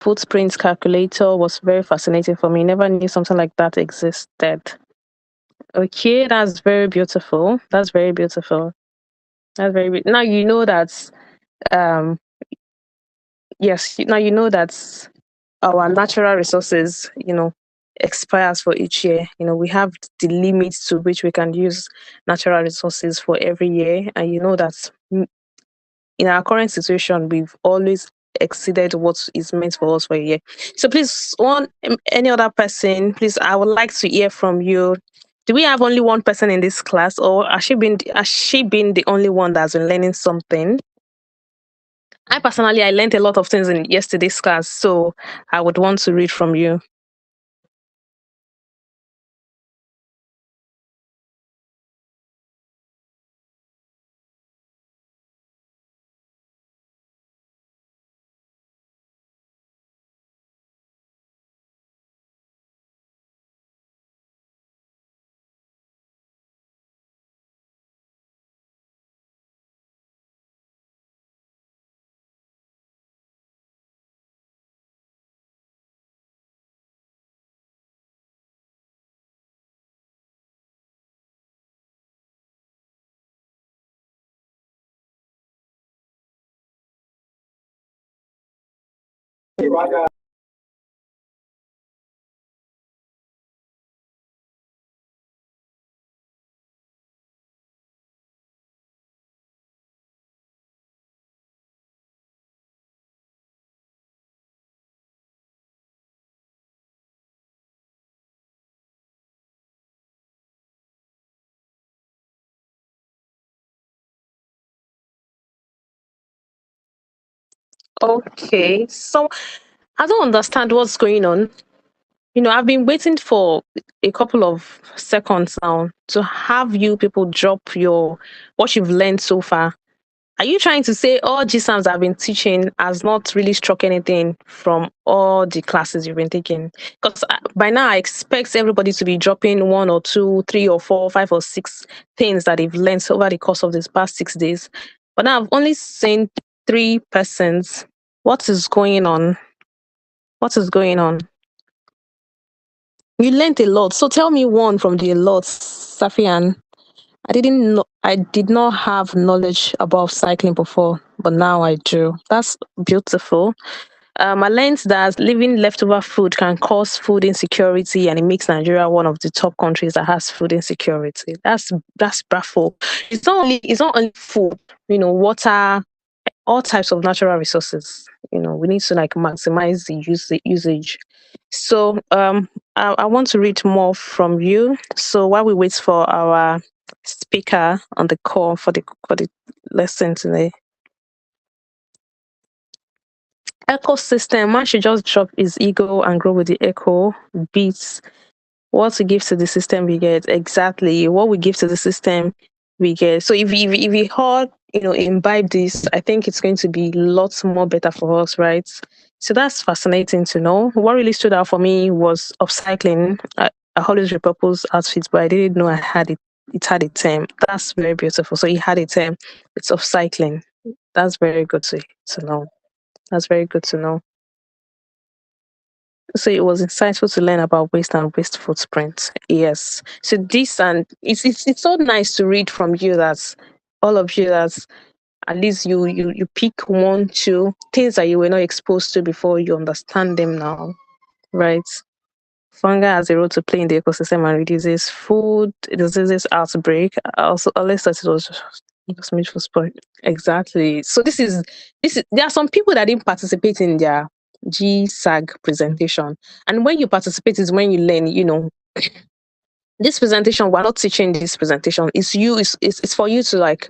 footprint calculator was very fascinating for me. Never knew something like that existed. Okay, that's very beautiful. That's very beautiful. That's very now you know that um yes, now you know that our natural resources, expires for each year. We have the limits to which we can use natural resources for every year, and you know that in our current situation, we've always exceeded what is meant for us for a year. So please, any other person, please, I would like to hear from you. Do we have only one person in this class, or has she been the only one that's been learning something? I personally, I learned a lot of things in yesterday's class, so I would want to read from you. Okay, so I don't understand what's going on. I've been waiting for a couple of seconds now to have you people drop your what you've learned so far. Are you trying to say all GSAMs I've been teaching has not really struck anything from all the classes you've been taking? Because by now I expect everybody to be dropping one or two, three or four, five or six things that they've learned over the course of this past 6 days. But now I've only seen 3 persons. What is going on? What is going on? You learned a lot. So tell me one from the lot, Safian. I didn't know I did not have knowledge about cycling before, but now I do. That's beautiful. I learned that leaving leftover food can cause food insecurity, and it makes Nigeria one of the top countries that has food insecurity. That's baffle. It's not only food, water, all types of natural resources. We need to like maximize the usage. So I want to read more from you. So while we wait for our speaker on the call for the lesson today. Ecosystem, man should just drop his ego and grow with the echo beats. What we give to the system we get. Exactly. What we give to the system we get. So if we all, imbibe this, I think it's going to be lots more better for us, right? So that's fascinating to know. What really stood out for me was upcycling. I always repurpose outfits, but I didn't know I had it. It had a term. That's very beautiful. So it had a term. It's upcycling. That's very good to know. That's very good to know. So it was insightful to learn about waste and waste footprint. Yes. So this and it's so nice to read from you that all of you that at least you pick one, two things that you were not exposed to before you understand them now. Right. Fungi has a role to play in the ecosystem and reduces food diseases outbreak. I also always thought it was just made for spoil. Exactly. So this is there are some people that didn't participate in their GSAG presentation. And when you participate is when you learn, this presentation, we're not teaching this presentation. It's for you to like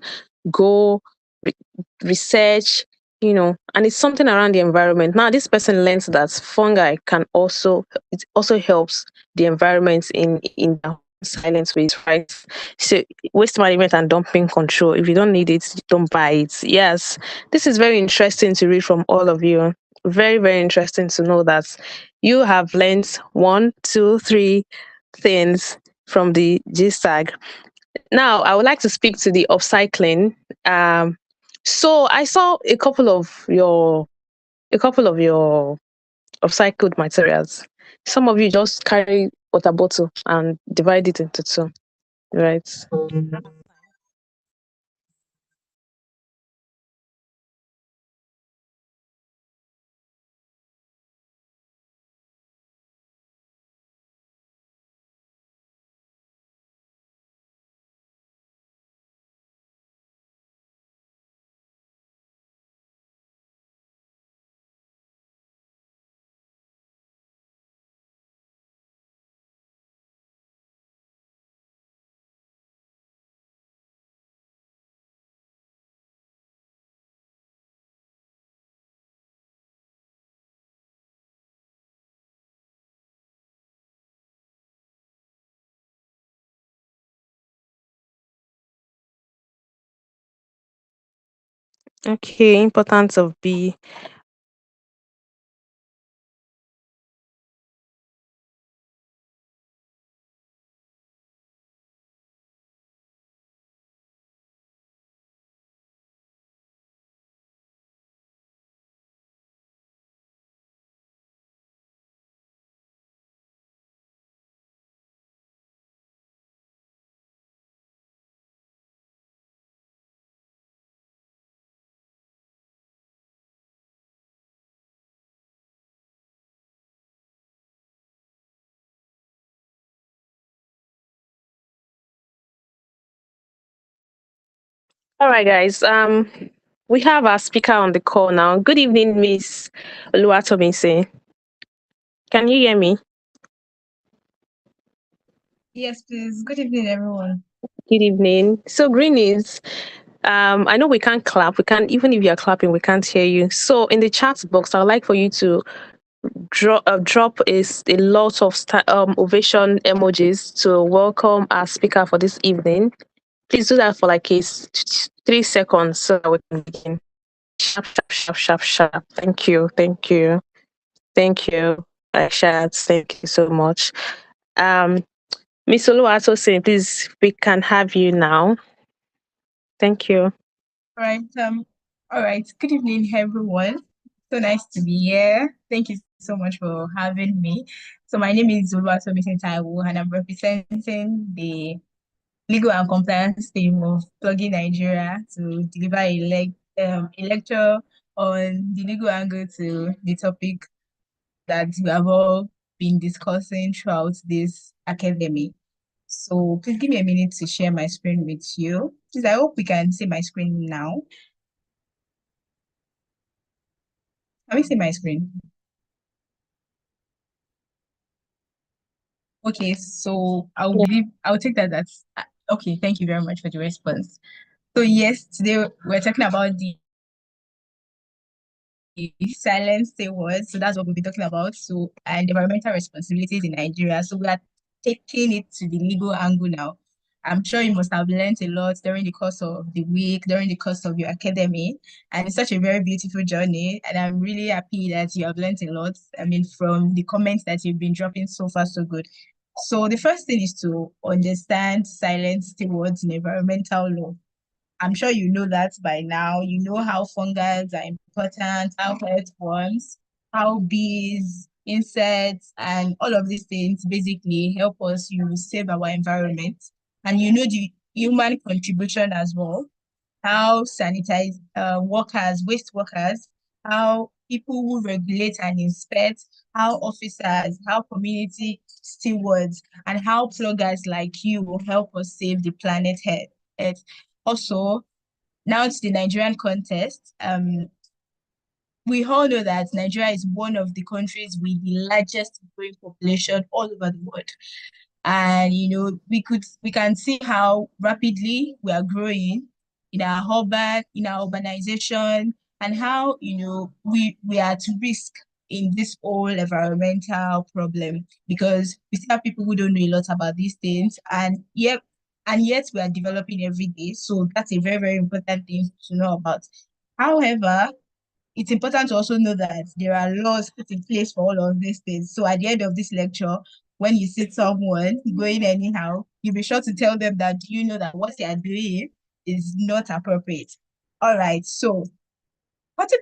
go re- research, and it's something around the environment. Now this person learns that fungi can also it also helps the environment in their silent ways, right? So waste management and dumping control. If you don't need it, don't buy it. Yes. This is very interesting to read from all of you. Very, very interesting to know that you have learned one, two, three things from the GSAG. Now, I would like to speak to the upcycling. So I saw a couple of your upcycled materials. Some of you just carry water bottle and divide it into two, right? Okay, importance of B. All right, guys. We have our speaker on the call now. Good evening, Miss Oluwatomise. Can you hear me? Yes, please. Good evening, everyone. Good evening. So, Green is, I know we can't clap. We can't, even if you're clapping, we can't hear you. So, in the chat box, I'd like for you to drop a lot of ovation emojis to welcome our speaker for this evening. Please do that for like 3 seconds so that we can begin. Sharp, sharp, sharp, sharp, sharp. Thank you. Thank you. Thank you, Aisha. Thank you so much. Um, Miss Oluwato saying, please, we can have you now. Thank you. All right. All right. Good evening, everyone. So nice to be here. Thank you so much for having me. So my name is Oluwatomi Taiwo, and I'm representing the legal and compliance team of Plugin Nigeria to deliver a lecture on the legal angle to the topic that we have all been discussing throughout this academy. So please give me a minute to share my screen with you. Please, I hope we can see my screen now. Can we see my screen? Okay, so I'll take that. That's okay. Thank you very much for the response. So yes, today we're talking about the silent say words. So that's what we'll be talking about. So and environmental responsibilities in Nigeria. So we are taking it to the legal angle now. I'm sure you must have learned a lot during the course of the week, during the course of your academy. And it's such a very beautiful journey. And I'm really happy that you have learned a lot. I mean, from the comments that you've been dropping so far, so good. So the first thing is to understand silent stewards in environmental law. I'm sure you know that by now. You know how fungi are important, how earthworms, how bees, insects, and all of these things basically help us, save our environment. And you know the human contribution as well, how sanitize workers, waste workers, how people who regulate and inspect, how officers, how community stewards, and how pluggers like you will help us save the planet Earth. Also, now to the Nigerian context. We all know that Nigeria is one of the countries with the largest growing population all over the world. And we can see how rapidly we are growing in our urbanization, and how we are at risk in this whole environmental problem, because we still have people who don't know a lot about these things, and yet we are developing every day. So that's a very, very important thing to know about. However, it's important to also know that there are laws put in place for all of these things. So at the end of this lecture, when you see someone going anyhow, you be sure to tell them that, do you know that what they are doing is not appropriate. All right. So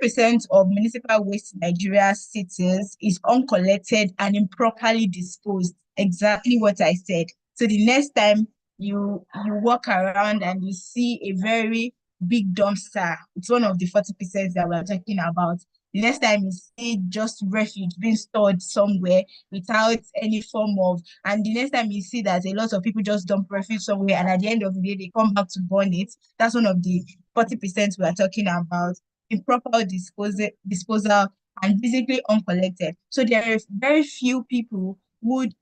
40% of municipal waste in Nigeria cities is uncollected and improperly disposed. Exactly what I said. So the next time you walk around and you see a very big dumpster, it's one of the 40% that we're talking about. The next time you see just refuge being stored somewhere without any form of, and the next time you see that a lot of people just dump refuge somewhere and at the end of the day they come back to burn it, that's one of the 40% we are talking about. Improper disposal and basically uncollected. So there are very few people would,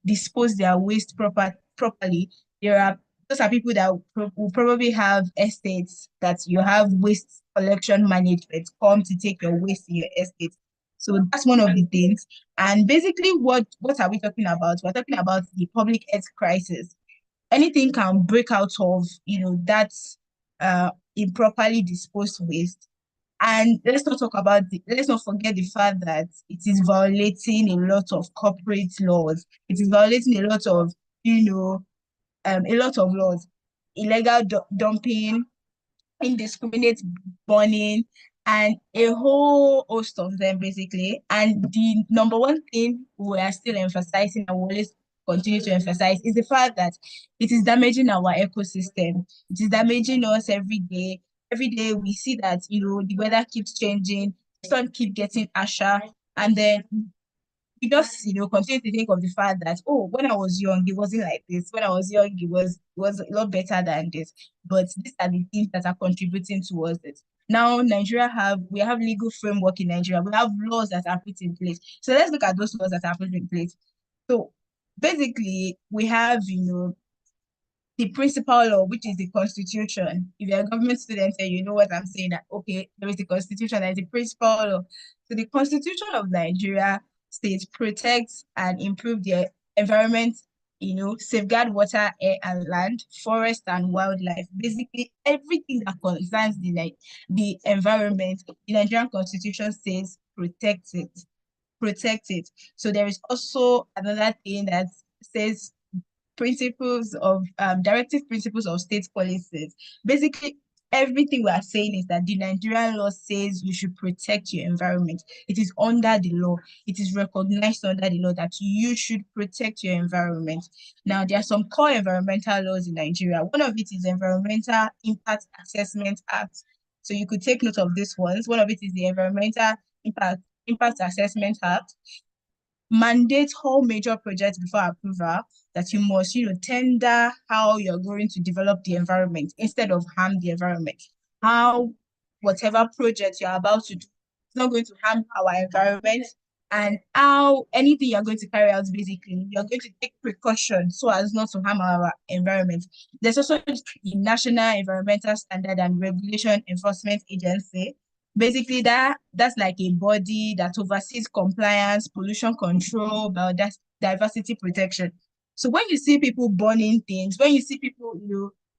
dispose their waste properly. There are those are people that will probably have estates that you have waste collection management come to take your waste in your estate. So that's one of the things. And basically, what are we talking about? We're talking about the public health crisis. Anything can break out of, that improperly disposed waste. And let's not forget the fact that it is violating a lot of corporate laws. It is violating a lot of laws, illegal dumping, indiscriminate burning, and a whole host of them basically. And the number one thing we are still emphasizing and we always continue to emphasize is the fact that it is damaging our ecosystem. It is damaging us every day. Every day we see that, the weather keeps changing, the sun keep getting harsher, and then we just, continue to think of the fact that, oh, when I was young, it wasn't like this. When I was young, it was a lot better than this. But these are the things that are contributing towards it. Now, we have legal framework in Nigeria. We have laws that are put in place. So let's look at those laws that are put in place. So basically, we have, the principal law, which is the constitution. If you're a government student, you know what I'm saying, that okay, there is the constitution, there is the principal law. So the constitution of Nigeria states protects and improve the environment, safeguard water, air and land, forest and wildlife. Basically, everything that concerns the environment, the Nigerian constitution says protect it. So there is also another thing that says directive principles of state policies. Basically, everything we are saying is that the Nigerian law says you should protect your environment. It is under the law. It is recognized under the law that you should protect your environment. Now, there are some core environmental laws in Nigeria. One of it is Environmental Impact Assessment Act. So you could take note of this ones. One of it is the Environmental Impact Assessment Act. Mandate all major projects before approval, that you must, tender how you're going to develop the environment instead of harm the environment. How whatever project you're about to do is not going to harm our environment, and how anything you're going to carry out, basically, you're going to take precautions so as not to harm our environment. There's also the National Environmental Standard and Regulation Enforcement Agency. Basically, that's like a body that oversees compliance, pollution control, biodiversity protection. So when you see people burning things, when you see people,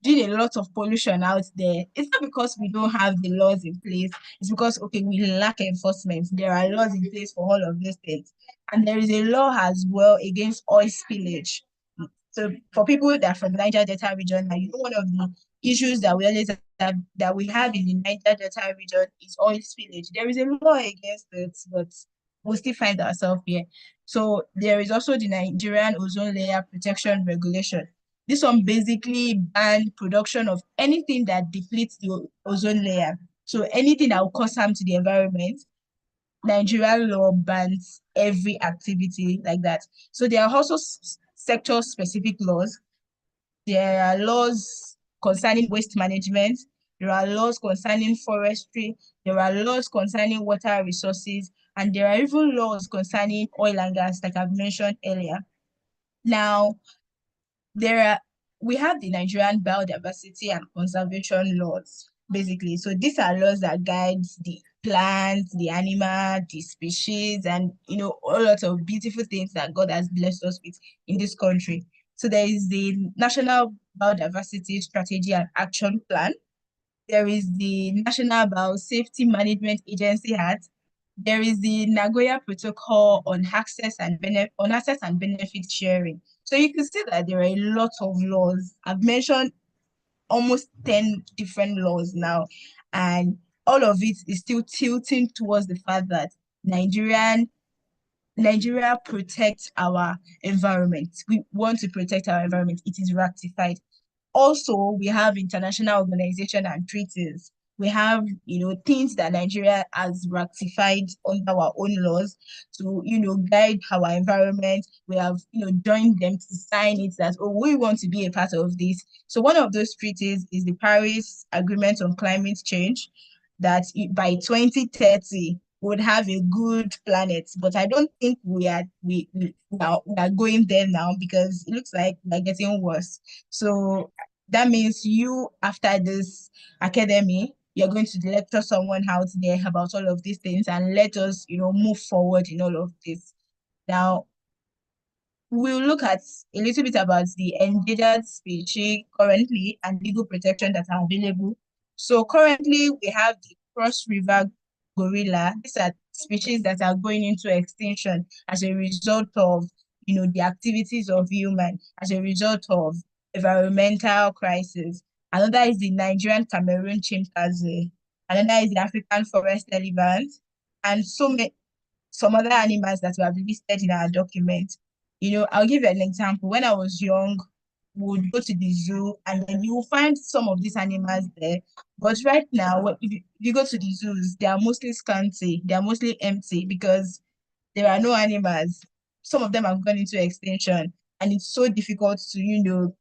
doing a lot of pollution out there, it's not because we don't have the laws in place. It's because, okay, we lack enforcement. There are laws in place for all of these things. And there is a law as well against oil spillage. So for people that are from the Niger Delta region, now, one of the issues that we always that we have in the Niger Delta region is oil spillage. There is a law against it, but we'll still find ourselves here. So there is also the Nigerian Ozone Layer Protection Regulation. This one basically bans production of anything that depletes the ozone layer. So anything that will cause harm to the environment, Nigerian law bans every activity like that. So there are also sector-specific laws. There are laws concerning waste management. There are laws concerning forestry. There are laws concerning water resources. And there are even laws concerning oil and gas, like I've mentioned earlier. Now, there are we have the Nigerian biodiversity and conservation laws, basically. So these are laws that guide the plants, the animal, the species, and a lot of beautiful things that God has blessed us with in this country. So there is the National Biodiversity Strategy and Action Plan. There is the National Biosafety Management Agency Act. There is the Nagoya Protocol on access and benefit sharing. So you can see that there are a lot of laws. I've mentioned almost 10 different laws now, and all of it is still tilting towards the fact that Nigeria protects our environment. We want to protect our environment. It is ratified. Also, we have international organization and treaties. We have, things that Nigeria has ratified under our own laws to, guide our environment. We have, joined them to sign it that, oh, we want to be a part of this. So one of those treaties is the Paris Agreement on Climate Change, that by 2030 would have a good planet. But I don't think we are going there now, because it looks like we're getting worse. So that means you, after this academy, you're going to lecture someone out there about all of these things, and let us, move forward in all of this. Now, we'll look at a little bit about the endangered species currently and legal protection that are available. So currently we have the cross river gorilla. These are species that are going into extinction as a result of, the activities of human, as a result of environmental crisis. Another is the Nigerian Cameroon chimpanzee. Another is the African forest elephant, and some other animals that we have listed in our document. I'll give you an example. When I was young, we would go to the zoo, and then you will find some of these animals there. But right now, if you go to the zoos, they are mostly scanty, they are mostly empty, because there are no animals. Some of them have gone into extinction, and it's so difficult to,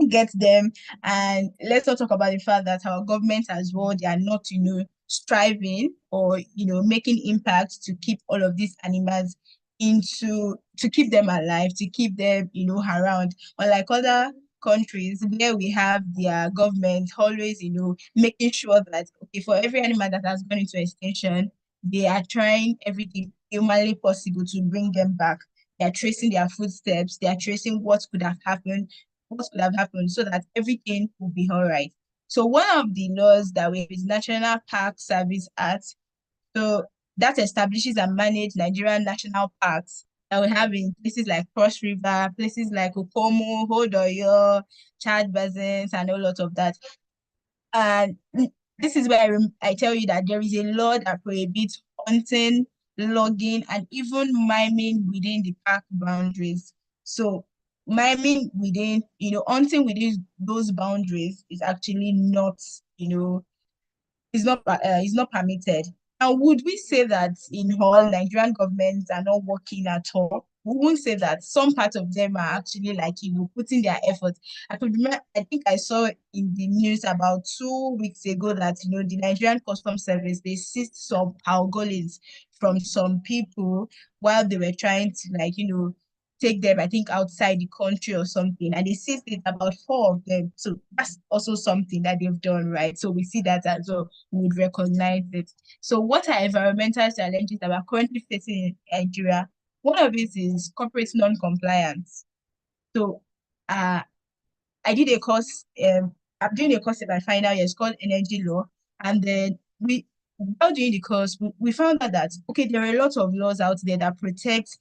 get them. And let's not talk about the fact that our government as well, they are not, striving or, making impact to keep all of these animals to keep them alive, to keep them, around. Unlike other countries where we have their government always, making sure that, okay, for every animal that has gone into extinction, they are trying everything humanly possible to bring them back. They are tracing their footsteps, they are tracing what could have happened so that everything will be all right. So one of the laws that we have is National Park Service Act. So that establishes and manages Nigerian national parks that we have in places like Cross River, places like Okomu, Hodoyo, Chad Basins, and a lot of that. And this is where I tell you that there is a law that prohibits hunting, logging, and even miming within the park boundaries. So miming within, hunting within those boundaries is actually not, is not permitted. Now, would we say that in all Nigerian governments are not working at all? We won't say that. Some part of them are actually like, putting their effort. I could remember, I think I saw in the news about 2 weeks ago that, the Nigerian Customs Service, they seized some algolins from some people while they were trying to, like, take them, I think, outside the country or something. And they seized it, about four of them. So that's also something that they've done, right? So we see that as well, we would recognize it. So what are environmental challenges that we're currently facing in Nigeria? One of it is corporate non-compliance. So uh, I did a course, I'm doing a course in my final year, it's called Energy Law. And then while doing the course, we found out that, okay, there are a lot of laws out there that protect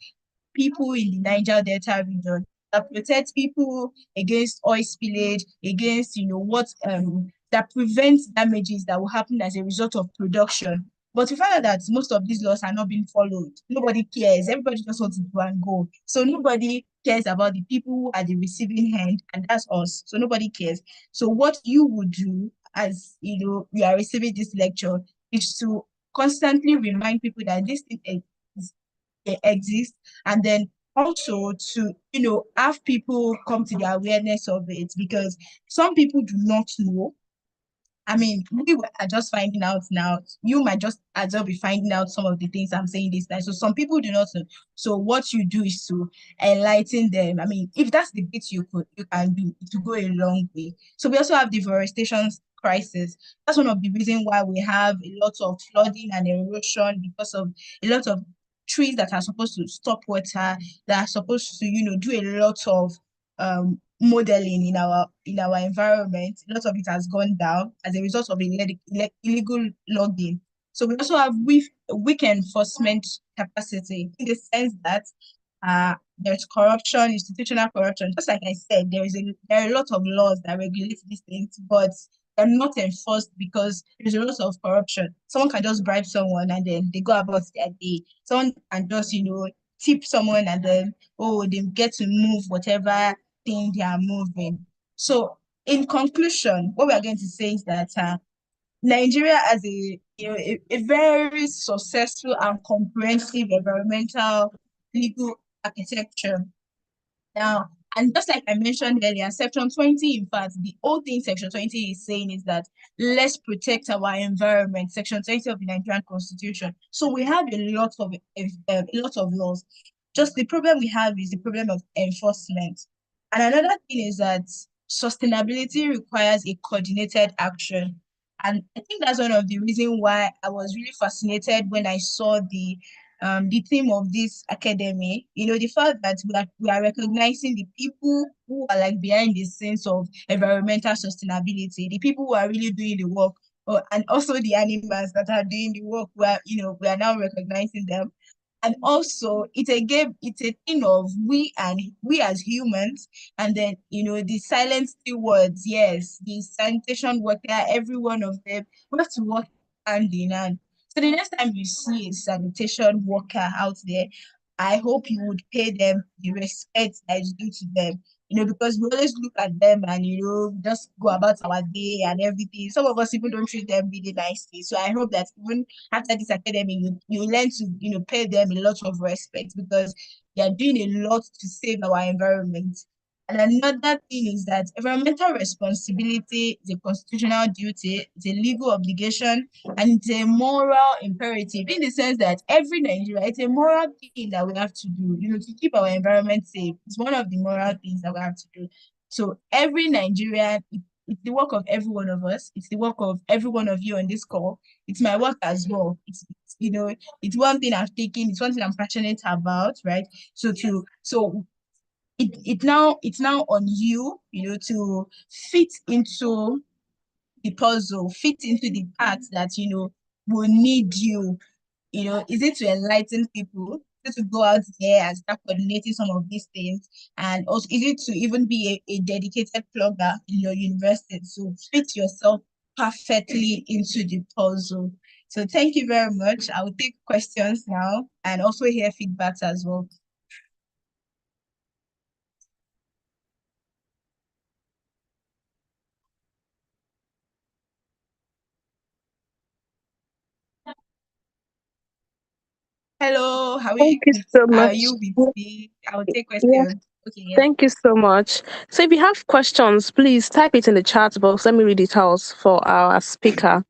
people in the Niger Delta region, that protect people against oil spillage, against, what that prevents damages that will happen as a result of production. But we find out that most of these laws are not being followed. Nobody cares. Everybody just wants to do and go. So nobody cares about the people who are the receiving end, and that's us. So nobody cares. So what you would do, as you are receiving this lecture, is to constantly remind people that this thing exist, and then also to have people come to the awareness of it, because some people do not know. I mean, are just finding out now. You might just as well be finding out some of the things I'm saying this time. So some people do not know. So what you do is to enlighten them. I mean, if that's the bit you can do, it will go a long way. So we also have deforestation crisis. That's one of the reasons why we have a lot of flooding and erosion, because of a lot of trees that are supposed to stop water, that are supposed to, do a lot of modeling in our environment. A lot of it has gone down as a result of illegal logging. So we also have weak enforcement capacity, in the sense that there's corruption, institutional corruption. Just like I said, there are a lot of laws that regulate these things, but they're not enforced because there's a lot of corruption. Someone can just bribe someone and then they go about their day. Someone can just, tip someone and then, oh, they get to move whatever thing they are moving. So, in conclusion, what we are going to say is that Nigeria has a very successful and comprehensive environmental legal architecture now. And just like I mentioned earlier, Section 20, in fact, the whole thing Section 20 is saying is that let's protect our environment. Section 20 of the Nigerian Constitution. So we have a lot of laws. Just the problem we have is the problem of enforcement. And another thing is that sustainability requires a coordinated action. And I think that's one of the reasons why I was really fascinated when I saw the theme of this academy, the fact that we are recognizing the people who are like behind the scenes of environmental sustainability, the people who are really doing the work, and also the animals that are doing the work. We are now recognizing them. And also it's a thing of we as humans, and then the silent stewards, yes, the sanitation worker, every one of them, we have to work hand in hand. So the next time you see a sanitation worker out there, I hope you would pay them the respect that is due to them. Because we always look at them and just go about our day and everything. Some of us even don't treat them really nicely. So I hope that even after this academy, you learn to pay them a lot of respect, because they are doing a lot to save our environment. And another thing is that environmental responsibility is a constitutional duty, it's a legal obligation, and it's a moral imperative, in the sense that every Nigerian, it's a moral thing that we have to do, to keep our environment safe. It's one of the moral things that we have to do. So every Nigerian, it's the work of every one of us. It's the work of every one of you on this call. It's my work as well. It's one thing I've taken. It's one thing I'm passionate about, right? So it's now on you, to fit into the puzzle, fit into the parts that will need you. Is it to enlighten people? Is it to go out there and start coordinating some of these things? And also, is it to even be a dedicated plugger in your university to fit yourself perfectly into the puzzle? So thank you very much. I will take questions now and also hear feedbacks as well. Hello, how are Thank you you with so how are much. you with me? I will take Yeah, questions. Okay, yeah. thank you so much. So if you have questions, please type it in the chat box. Let me read it out for our speaker.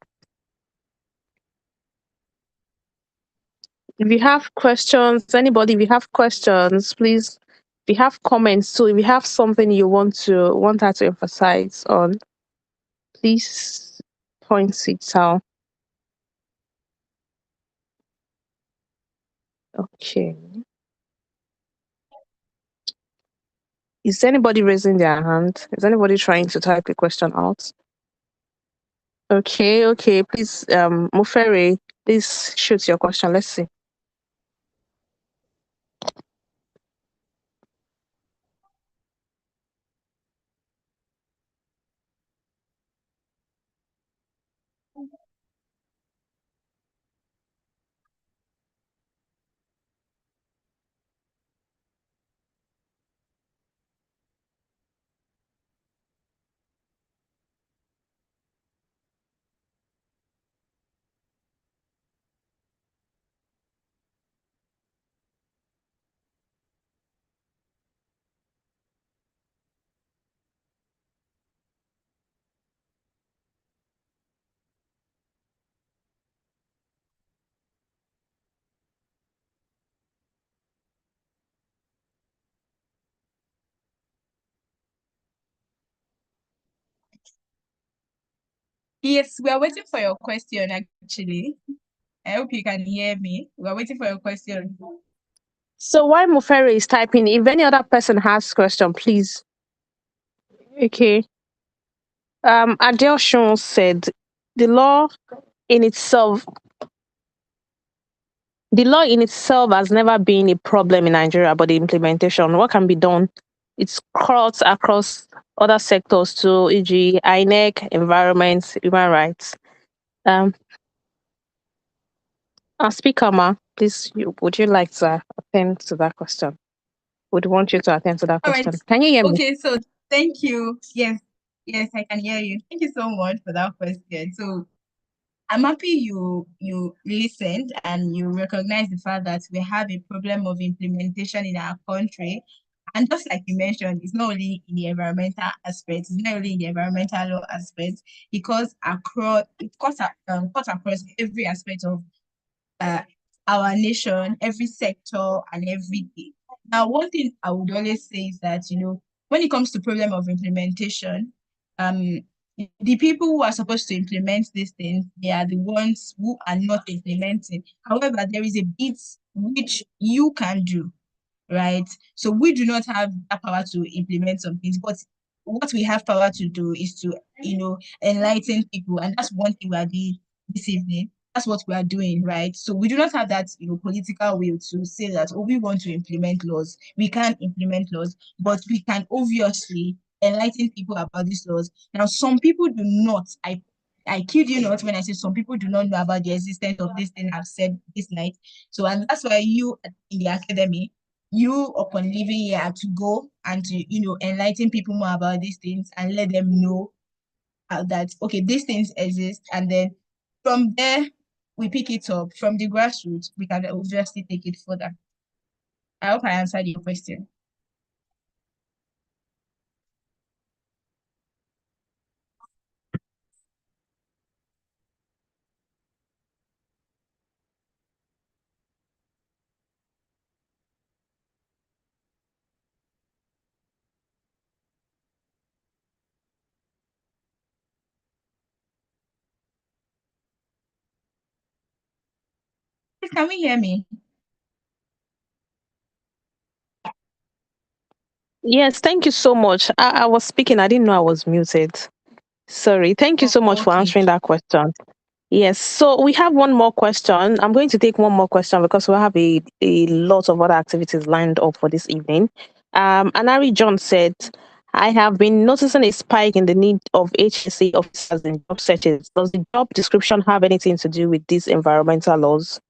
If you have questions, anybody, if you have questions, please. If you have comments too, if you have something you want her to emphasize on, please point it out. Okay. Is anybody raising their hand? Is anybody trying to type a question out? Okay, okay. Please, Mufere, please shoot your question. Let's see. Yes, we are waiting for your question actually. I hope you can hear me. We are waiting for your question. So while Mufere is typing, if any other person has question, please. Okay. Adele Sean said the law in itself the law in itself has never been a problem in Nigeria, but the implementation, what can be done? It's crossed across other sectors too, e.g., INEC, environment, human rights. Um, Speaker Ma, please, would you like to attend to that question? Would want you to attend to that All right. question. Can you hear me? Okay, so thank you. Yes, I can hear you. Thank you so much for that question. So I'm happy you listened and you recognize the fact that we have a problem of implementation in our country. And just like you mentioned, it's not only in the environmental aspect, it's not only in the environmental law aspect, it cuts across every aspect of uh, our nation, every sector and everything. Now, one thing I would always say is that, when it comes to problem of implementation, um, the people who are supposed to implement these things, they are the ones who are not implementing. However, there is a bit which you can do, right? So we do not have that power to implement some things, but what we have power to do is to, enlighten people. And that's one thing we are doing this evening. That's what we are doing, right? So we do not have that, political will to say that, oh, we want to implement laws. We can't implement laws, but we can obviously enlighten people about these laws. Now, some people do not. I kid you not when I say some people do not know about the existence of this thing I've said this night. So, and that's why you in the academy, you upon leaving here are to go and to, enlighten people more about these things and let them know that, okay, these things exist. And then from there, we pick it up from the grassroots. We can obviously take it further. I hope I answered your question. Please, can we hear me? Yes, thank you so much. I was speaking, I didn't know I was muted. Sorry. Thank you so much for Okay. answering that question. Yes, so we have one more question. I'm going to take one more question because we have a lot of other activities lined up for this evening. Anari John said, I have been noticing a spike in the need of HSC officers in job searches. Does the job description have anything to do with these environmental laws?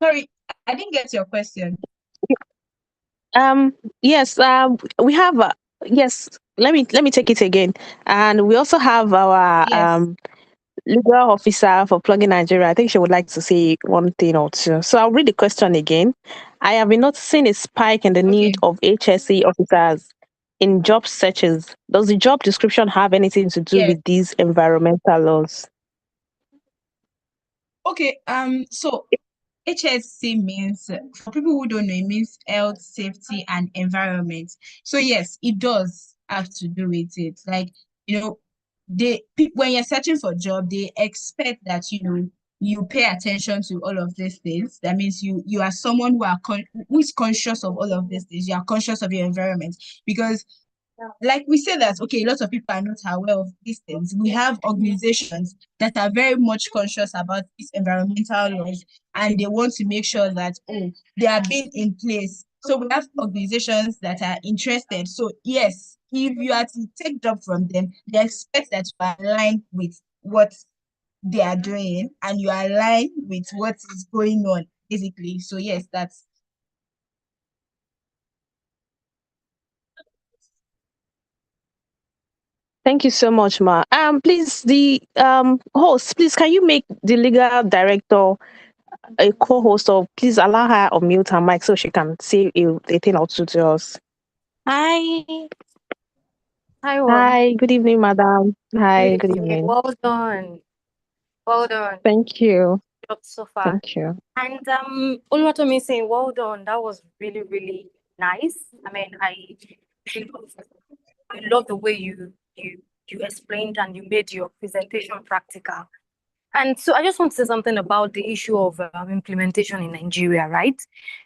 Sorry, I didn't get your question. Yes, we have, yes, let me take it again. And we also have our Yes. legal officer for Plugin Nigeria. I think she would like to say one thing or two. So I'll read the question again. I have been noticing a spike in the need Okay. of HSE officers in job searches. Does the job description have anything to do Yes. with these environmental laws? Okay. So HSC means, for people who don't know, it means health, safety, and environment. So yes, it does have to do with it. Like, when you're searching for a job, they expect that, you pay attention to all of these things. That means you are someone who is conscious of all of these things. You are conscious of your environment, because like we say that, okay, a lot of people are not aware of these things. We have organizations that are very much conscious about these environmental laws, and they want to make sure that, oh, they are being in place. So we have organizations that are interested. So yes, if you are to take job from them, they expect that you are aligned with what they are doing and you are aligned with what is going on, basically. So yes, that's Thank you so much, Ma. Please, the host, please, can you make the legal director a co-host, or please allow her to mute her mic so she can say a thing or two to us? Hi. Hi, all. Hi, good evening, madam. Hi, Good good evening. evening. Well done. Well done. Thank you. Job so far. Thank you. And Oluwatomi saying, well done. That was really, really nice. I mean, I love the way you explained and you made your presentation practical. And so I just want to say something about the issue of implementation in Nigeria, right?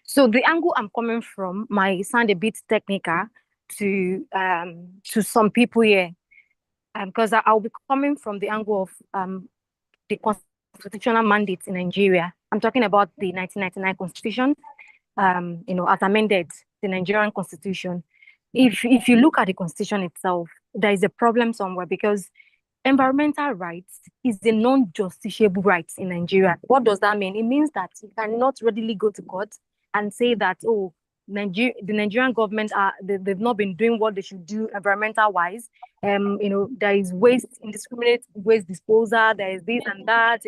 So the angle I'm coming from might sound a bit technical to some people here, because I'll be coming from the angle of the constitutional mandates in Nigeria. I'm talking about the 1999 Constitution, as amended, the Nigerian Constitution. If you look at the Constitution itself, there is a problem somewhere because environmental rights is a non-justiciable right in Nigeria. What does that mean? It means that you cannot readily go to court and say that, oh, the Nigerian government they've not been doing what they should do environmental wise. There is indiscriminate waste disposal, there is this and that,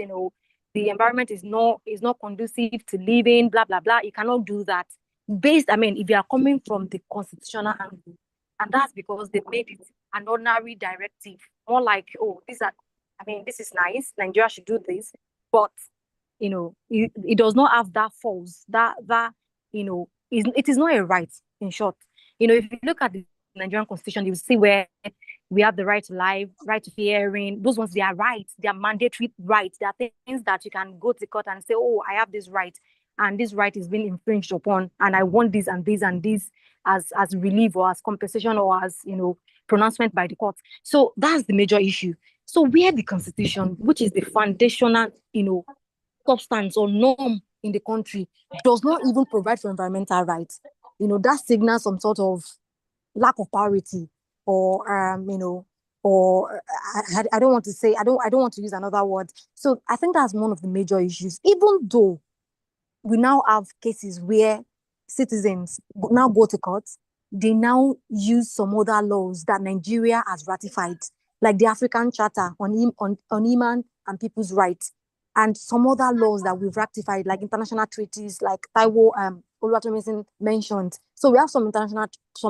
the environment is not conducive to living, blah blah blah. You cannot do that. If you are coming from the constitutional angle, and that's because they made it an ordinary directive, more like, oh, this is nice, Nigeria should do this, but it does not have that force, it is not a right, in short. If you look at the Nigerian Constitution, you see where we have the right to life, right to hearing. Those ones, they are rights, they are mandatory rights. They are things that you can go to court and say, oh, I have this right, and this right is being infringed upon, and I want this and this and this as relief or as compensation or as pronouncement by the court. So that's the major issue. So where the Constitution, which is the foundational substance or norm in the country, does not even provide for environmental rights, that signals some sort of lack of priority, or I don't want to say, I don't want to use another word. So I think that's one of the major issues. Even though we now have cases where citizens now go to court, they now use some other laws that Nigeria has ratified, like the African Charter on human and people's rights, and some other laws that we've ratified, like international treaties, like Taiwo Oluwatomisin mentioned. So we have some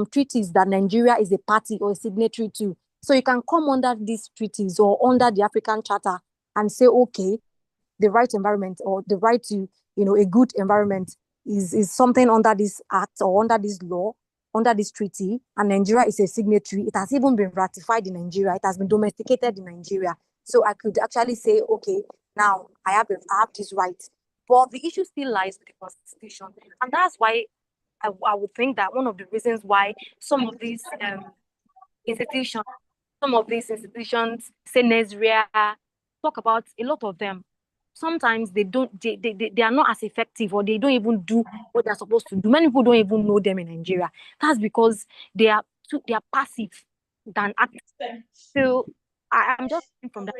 treaties that Nigeria is a party or a signatory to. So you can come under these treaties or under the African Charter and say, okay, the right environment or the right to a good environment is something under this act or under this law, under this treaty, and Nigeria is a signatory. It has even been ratified in Nigeria. It has been domesticated in Nigeria. So I could actually say, okay, now I have this right. But the issue still lies with the Constitution. And that's why I would think that one of the reasons why some of these institutions, say Nesria, talk about a lot of them. Sometimes they are not as effective, or they don't even do what they're supposed to do. Many people don't even know them in Nigeria. That's because they are passive than active. So I'm just from that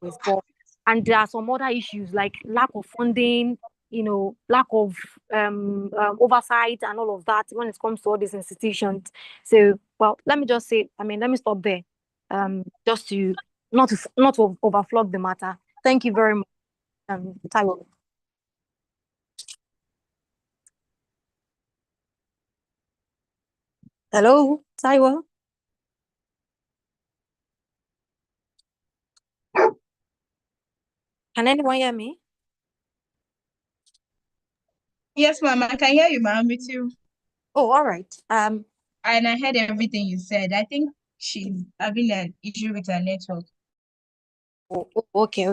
response. And there are some other issues like lack of funding, lack of oversight and all of that when it comes to all these institutions. So, well, let me just say, let me stop there, just to not to overflog the matter. Thank you very much, Taiwo. Hello, Taiwo. Can anyone hear me? Yes, ma'am, I can hear you, ma'am. Me too. Oh, all right. And I heard everything you said. I think she's having an issue with her network. Oh, okay.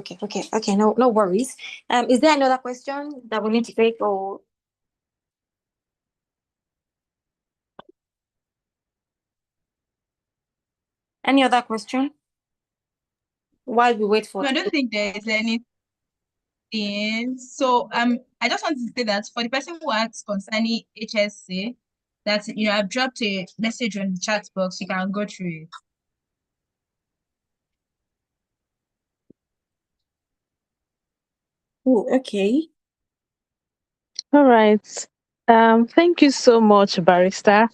No worries. Is there another question that we need to take, or any other question while we wait for? No, I don't think there is anything. So I just want to say that for the person who asked concerning HSC, that I've dropped a message on the chat box. You can go through it. Oh, okay. All right. Thank you so much, Barrister.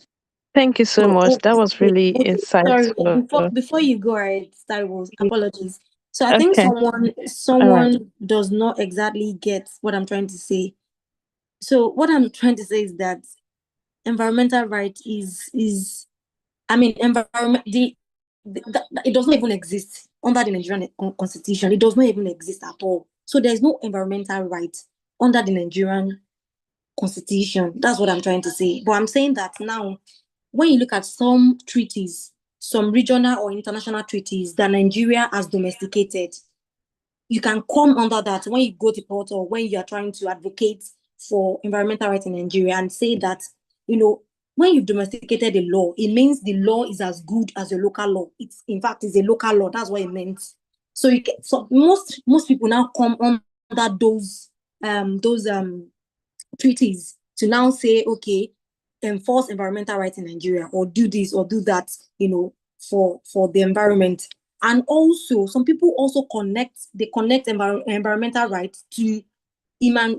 Thank you so much. That was really Sorry, insightful. before you go ahead, Cyrus, apologies. So I think Okay. someone does not exactly get what I'm trying to say. So what I'm trying to say is that environmental right environment, it does not even exist under the Nigerian Constitution. It does not even exist at all. So there's no environmental right under the Nigerian Constitution. That's what I'm trying to say. But I'm saying that now, when you look at some treaties, some regional or international treaties that Nigeria has domesticated, you can come under that when you go to court or when you are trying to advocate for environmental rights in Nigeria and say that, when you've domesticated a law, it means the law is as good as a local law. It's, in fact, it's a local law. That's what it means. So most people now come under those treaties to now say, okay, enforce environmental rights in Nigeria, or do this or do that, for the environment. And also, some people also connect environmental rights to human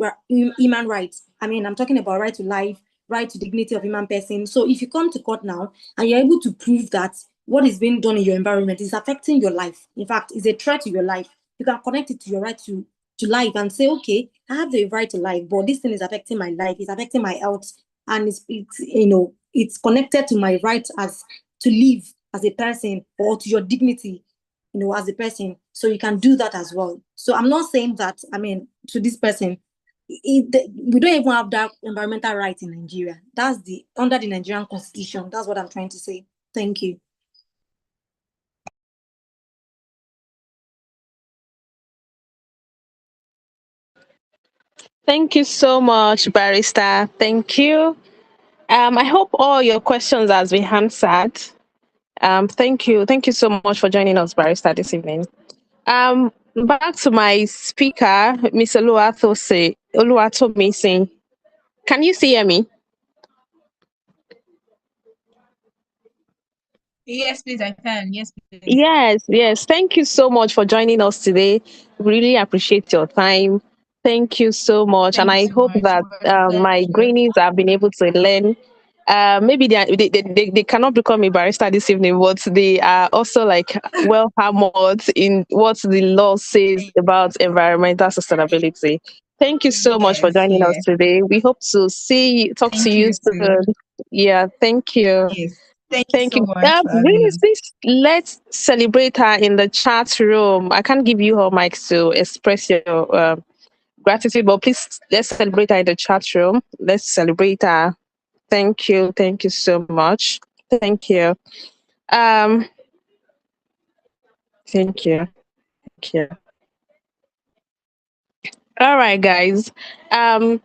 rights. I mean, I'm talking about right to life, right to dignity of human person. So if you come to court now and you're able to prove that what is being done in your environment is affecting your life, in fact, is a threat to your life, you can connect it to your right to life and say, okay, I have the right to life, but this thing is affecting my life, it's affecting my health, and it's connected to my right as to live as a person, or to your dignity, as a person. So you can do that as well. So I'm not saying that, I mean, to this person, we don't even have that environmental right in Nigeria. That's under the Nigerian constitution. That's what I'm trying to say. Thank you. Thank you so much, Barrister. Thank you. I hope all your questions has been answered. Thank you so much for joining us, Barrister, this evening. Back to my speaker, Miss Oluwatomisin. Can you see me? Yes, please, I can. Yes, please. Yes. Thank you so much for joining us today. Really appreciate your time. Thank you so much. And Thank you I so hope much. that It was a my pleasure. grainees have been able to learn. Maybe they cannot become a barrister this evening, but they are also like well hammered in what the law says about environmental sustainability. Thank you so much for Yes, joining us yes. today. We hope to talk to Thank you you too. soon. Yeah, thank you. Yes. Thank you Thank so you. much for having Really, us. please let's celebrate her in the chat room. I can't give you her mic to express your gratitude, but please let's celebrate her in the chat room. Let's celebrate her. Thank you. Thank you so much. Thank you. Um, thank you. Thank you. All right, guys.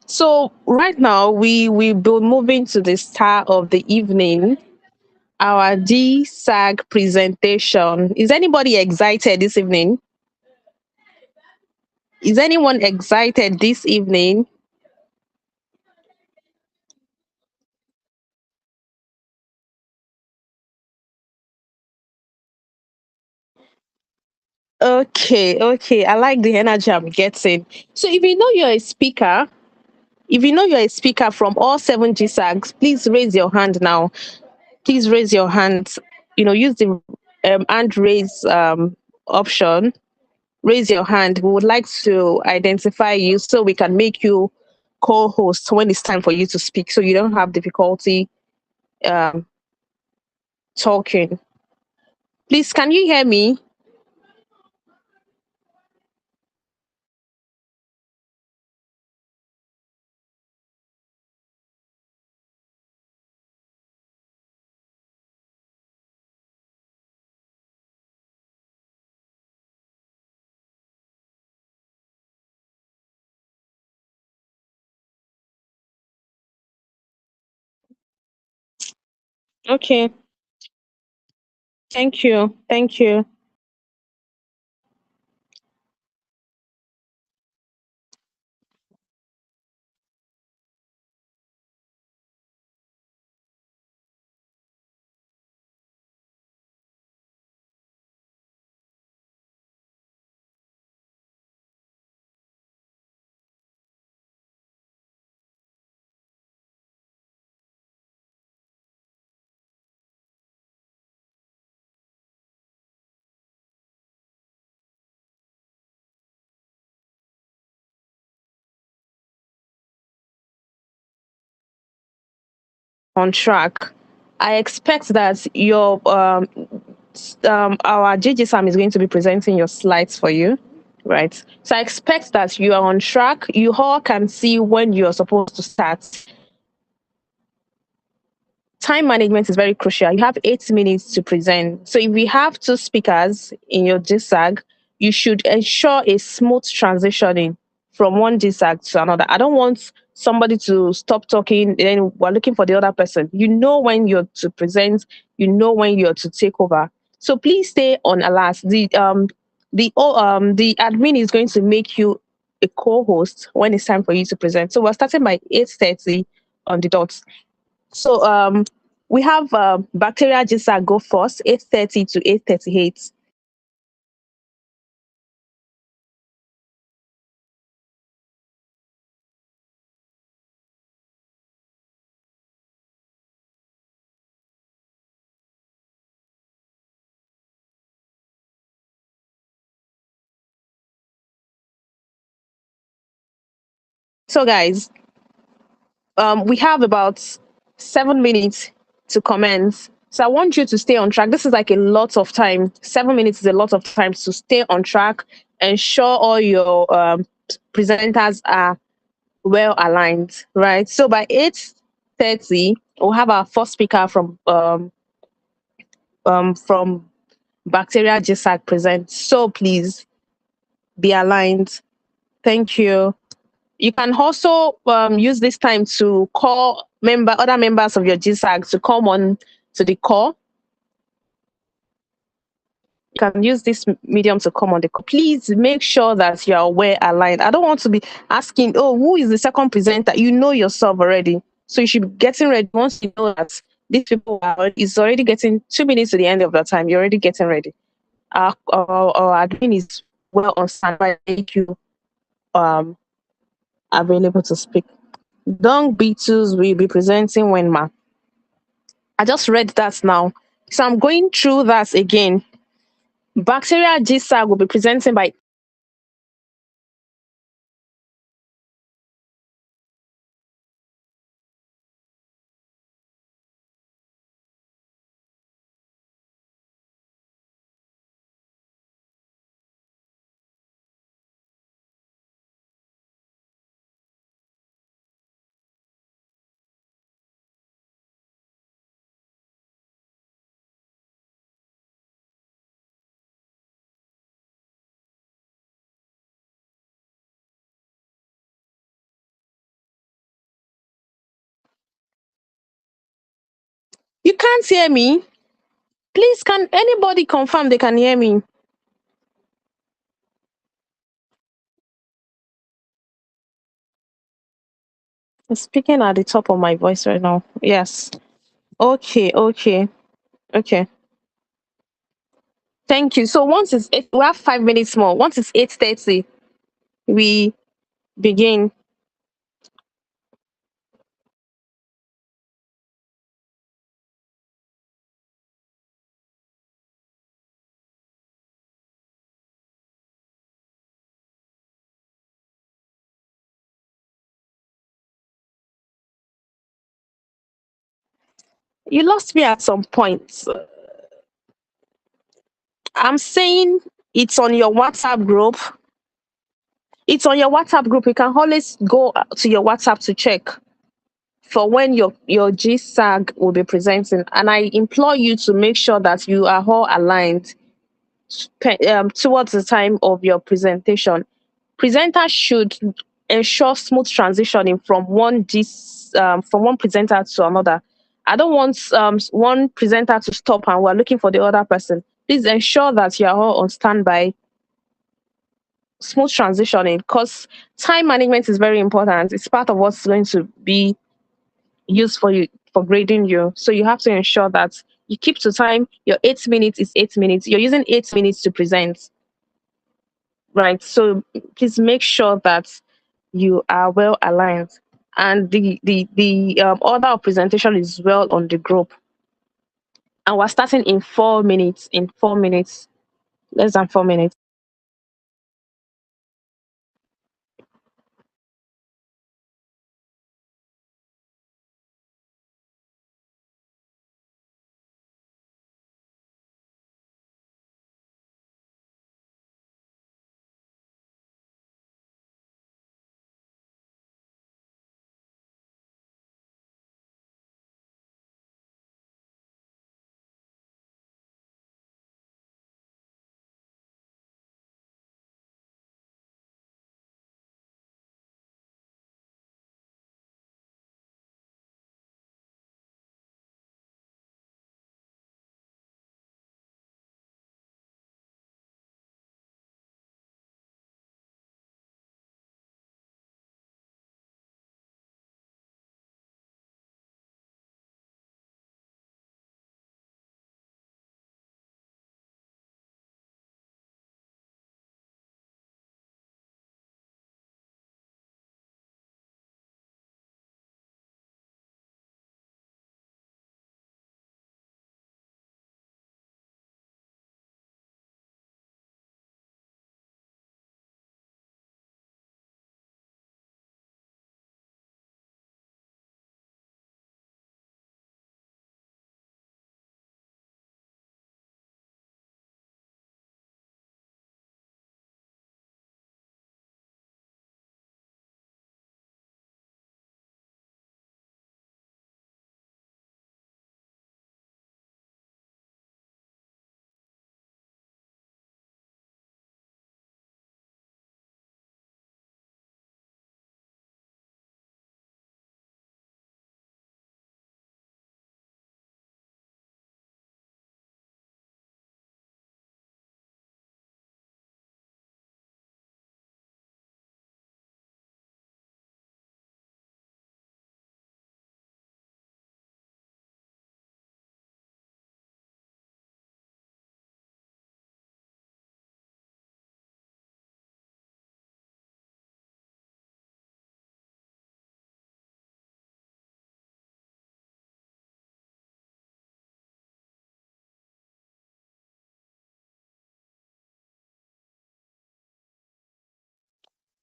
So right now we be moving to the star of the evening, our DSAG presentation. Is anybody excited this evening? Is anyone excited this evening? Okay. I like the energy I'm getting. So if you know you're a speaker from all 7 GSAGs, please raise your hand now. Please raise your hand. Use the hand raise option. Raise your hand. We would like to identify you so we can make you co-host when it's time for you to speak, so you don't have difficulty um, talking. Please, can you hear me? Okay. Thank you. Thank you. On track. I expect that our JJ Sam is going to be presenting your slides for you, right? So I expect that you are on track. You all can see when you're supposed to start. Time management is very crucial. You have 8 minutes to present. So if we have two speakers in your GSAG, you should ensure a smooth transitioning from one GSAG to another. I don't want somebody to stop talking and then we're looking for the other person. You know when you're to present, you know when you're to take over. So please stay on alert. The admin is going to make you a co-host when it's time for you to present. So we're starting by 8:30 on the dot. So we have Bacteria GSAC go first, 8:30 to 8:38. So guys, we have about 7 minutes to commence. So I want you to stay on track. This is like a lot of time. 7 minutes is a lot of time to stay on track. Ensure all your presenters are well aligned, right? So by 8:30, we'll have our first speaker from Bacteria GSAC present. So please be aligned. Thank you. You can also use this time to call other members of your GSAG to come on to the call. You can use this medium to come on the call. Please make sure that you are well aligned. I don't want to be asking, oh, who is the second presenter? You know yourself already. So you should be getting ready. Once you know that these people is already getting 2 minutes to the end of the time, you're already getting ready. Our admin is well on standby. Thank you. Available to speak. Dung Beatles will be presenting Wenma. I just read that now. So I'm going through that again. Bacteria GSAG will be presenting by. You can't hear me? Please, can anybody confirm they can hear me? I'm speaking at the top of my voice right now. Yes. Okay. Thank you. So once it's we have 5 minutes more. Once it's 8:30, we begin. You lost me at some point. I'm saying it's on your WhatsApp group. It's on your WhatsApp group. You can always go to your WhatsApp to check for when your GSAG will be presenting. And I implore you to make sure that you are all aligned towards the time of your presentation. Presenters should ensure smooth transitioning from one presenter to another. I don't want one presenter to stop and we're looking for the other person. Please ensure that you are all on standby. Smooth transitioning, because time management is very important. It's part of what's going to be used for you for grading you. So you have to ensure that you keep to time. Your 8 minutes is 8 minutes. You're using 8 minutes to present, right? So please make sure that you are well aligned, and the order of presentation is well on the group. And we're starting in 4 minutes. In 4 minutes, less than 4 minutes.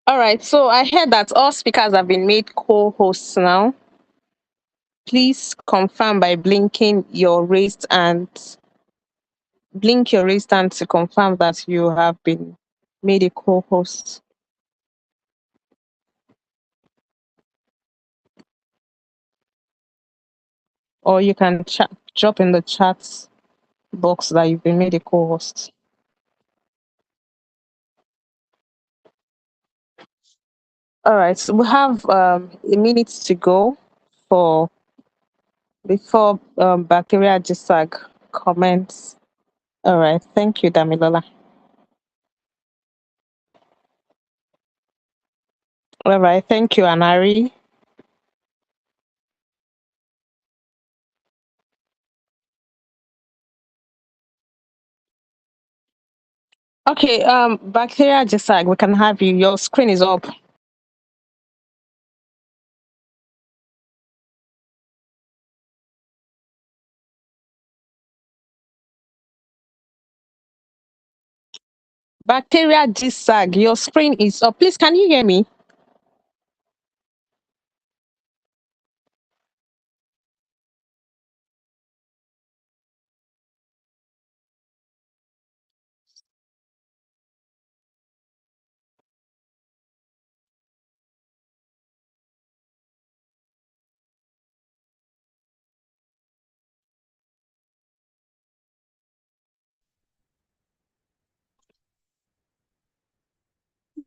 All right. So I heard that all speakers have been made co-hosts now. Please confirm by blinking your raised hand. Blink your raised hand to confirm that you have been made a co-host. Or you can drop in the chat box that you've been made a co-host. All right. So we have a minute to go for before Bacteria Jisag comments. All right. Thank you, Damilola. All right. Thank you, Anari. Okay, Bacteria Jisag, we can have you. Your screen is up. Bacteria Jisag, your screen is up. Please, can you hear me?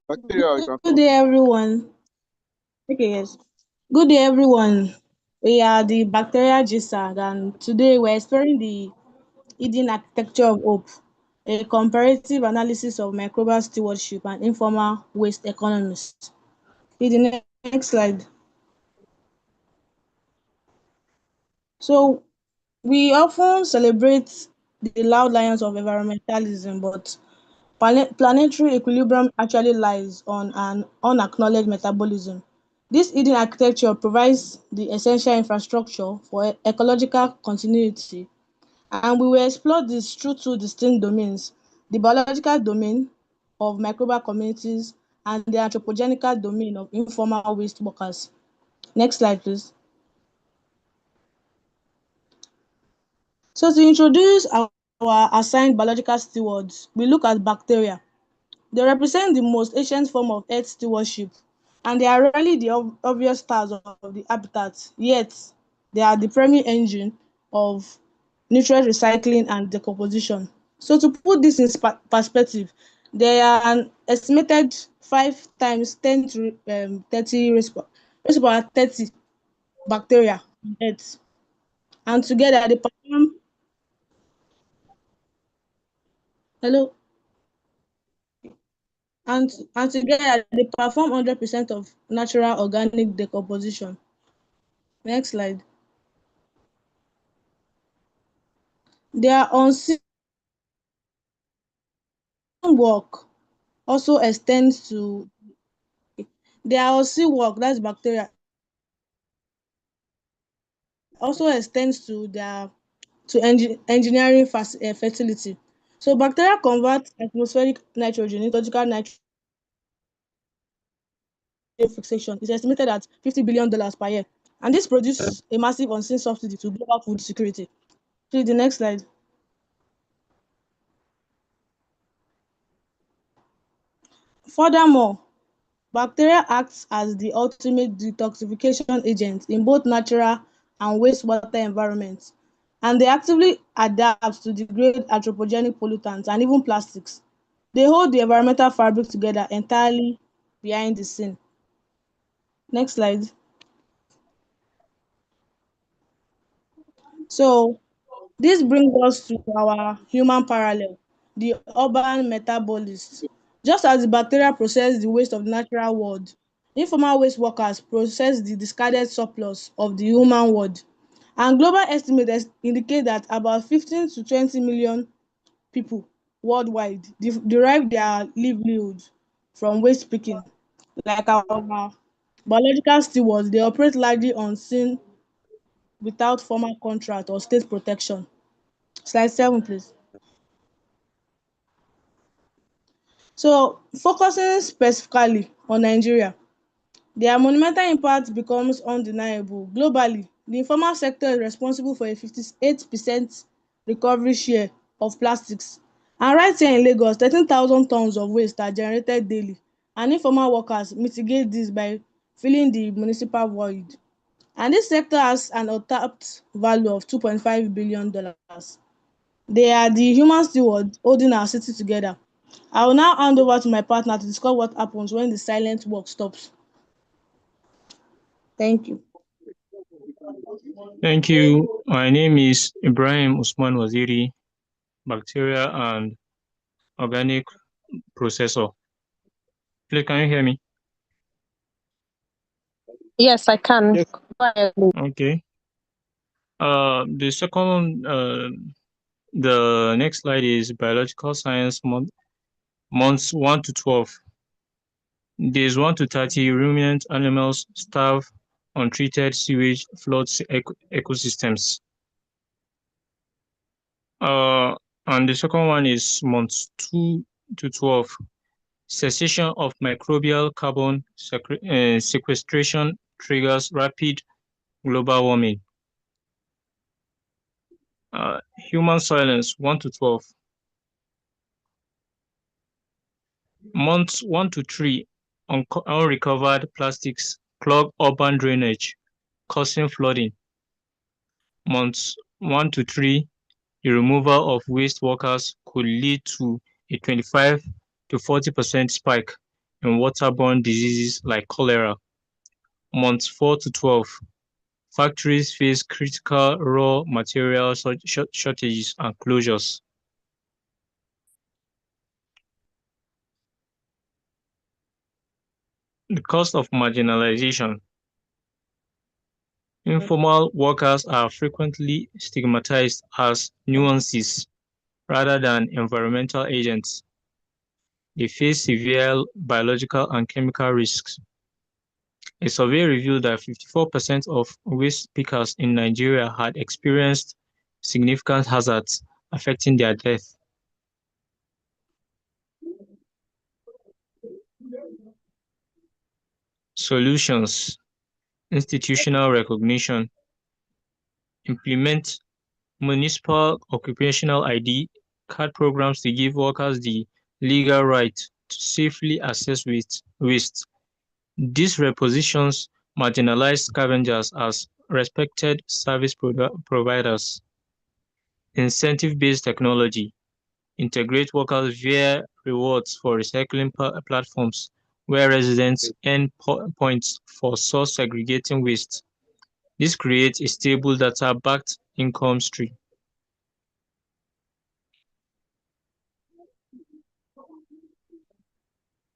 Good day, everyone. Okay, yes. Good day, everyone. We are the Bacteria GSAG, and today we're exploring the hidden architecture of hope, a comparative analysis of microbial stewardship and informal waste economies. In the next slide. So, we often celebrate the loud lions of environmentalism, but planetary equilibrium actually lies on an unacknowledged metabolism. This hidden architecture provides the essential infrastructure for ecological continuity, and we will explore this through two distinct domains: the biological domain of microbial communities and the anthropogenical domain of informal waste workers. Next slide, please. So to introduce our assigned biological stewards, we look at bacteria. They represent the most ancient form of earth stewardship, and they are rarely the obvious stars of the habitat, yet they are the primary engine of nutrient recycling and decomposition. So to put this in perspective, there are an estimated 5 times 10 to 30 raised power 30 bacteria on Earth, and together they perform hello and together they perform 100% of natural organic decomposition. Next slide. Their unseen work also extends to their unseen work, that's bacteria, also extends to their engineering fertility. So bacteria convert atmospheric nitrogen into biological nitrogen fixation. It's estimated at $50 billion per year. And this produces a massive unseen subsidy to global food security. Please, the next slide. Furthermore, bacteria acts as the ultimate detoxification agent in both natural and wastewater environments, and they actively adapt to degrade anthropogenic pollutants and even plastics. They hold the environmental fabric together entirely behind the scene. Next slide. So this brings us to our human parallel, the urban metabolist. Just as the bacteria process the waste of the natural world, informal waste workers process the discarded surplus of the human world. And global estimates indicate that about 15 to 20 million people worldwide derive their livelihood from waste picking. Like our biological stewards, they operate largely unseen without formal contract or state protection. Slide 7, please. So, focusing specifically on Nigeria, their monumental impact becomes undeniable. Globally, the informal sector is responsible for a 58% recovery share of plastics. And right here in Lagos, 13,000 tons of waste are generated daily, and informal workers mitigate this by filling the municipal void. And this sector has an untapped value of $2.5 billion. They are the human stewards holding our city together. I will now hand over to my partner to discuss what happens when the silent work stops. Thank you. Thank you. My name is Ibrahim Usman Waziri, bacteria and organic processor. Please, can you hear me? Yes, I can. Yes. Go ahead. Okay. The next slide is biological science months 1 to 12. Days 1 to 30, ruminant animals starve untreated sewage floods ecosystems. And the second one is months 2 to 12. Cessation of microbial carbon sequestration triggers rapid global warming. Human silence 1 to 12. Months 1 to 3, unrecovered plastics clog urban drainage, causing flooding. Months 1 to 3, the removal of waste workers could lead to a 25 to 40% spike in waterborne diseases like cholera. Months 4 to 12, factories face critical raw material shortages and closures. The cost of marginalization. Informal workers are frequently stigmatized as nuances rather than environmental agents. They face severe biological and chemical risks. A survey revealed that 54% of waste pickers in Nigeria had experienced significant hazards affecting their death. Solutions: institutional recognition, implement municipal occupational ID card programs to give workers the legal right to safely assess waste. This repositions marginalized scavengers as respected service providers. Incentive-based technology. Integrate workers via rewards for recycling platforms where residents earn points for source segregating waste. This creates a stable data-backed income stream.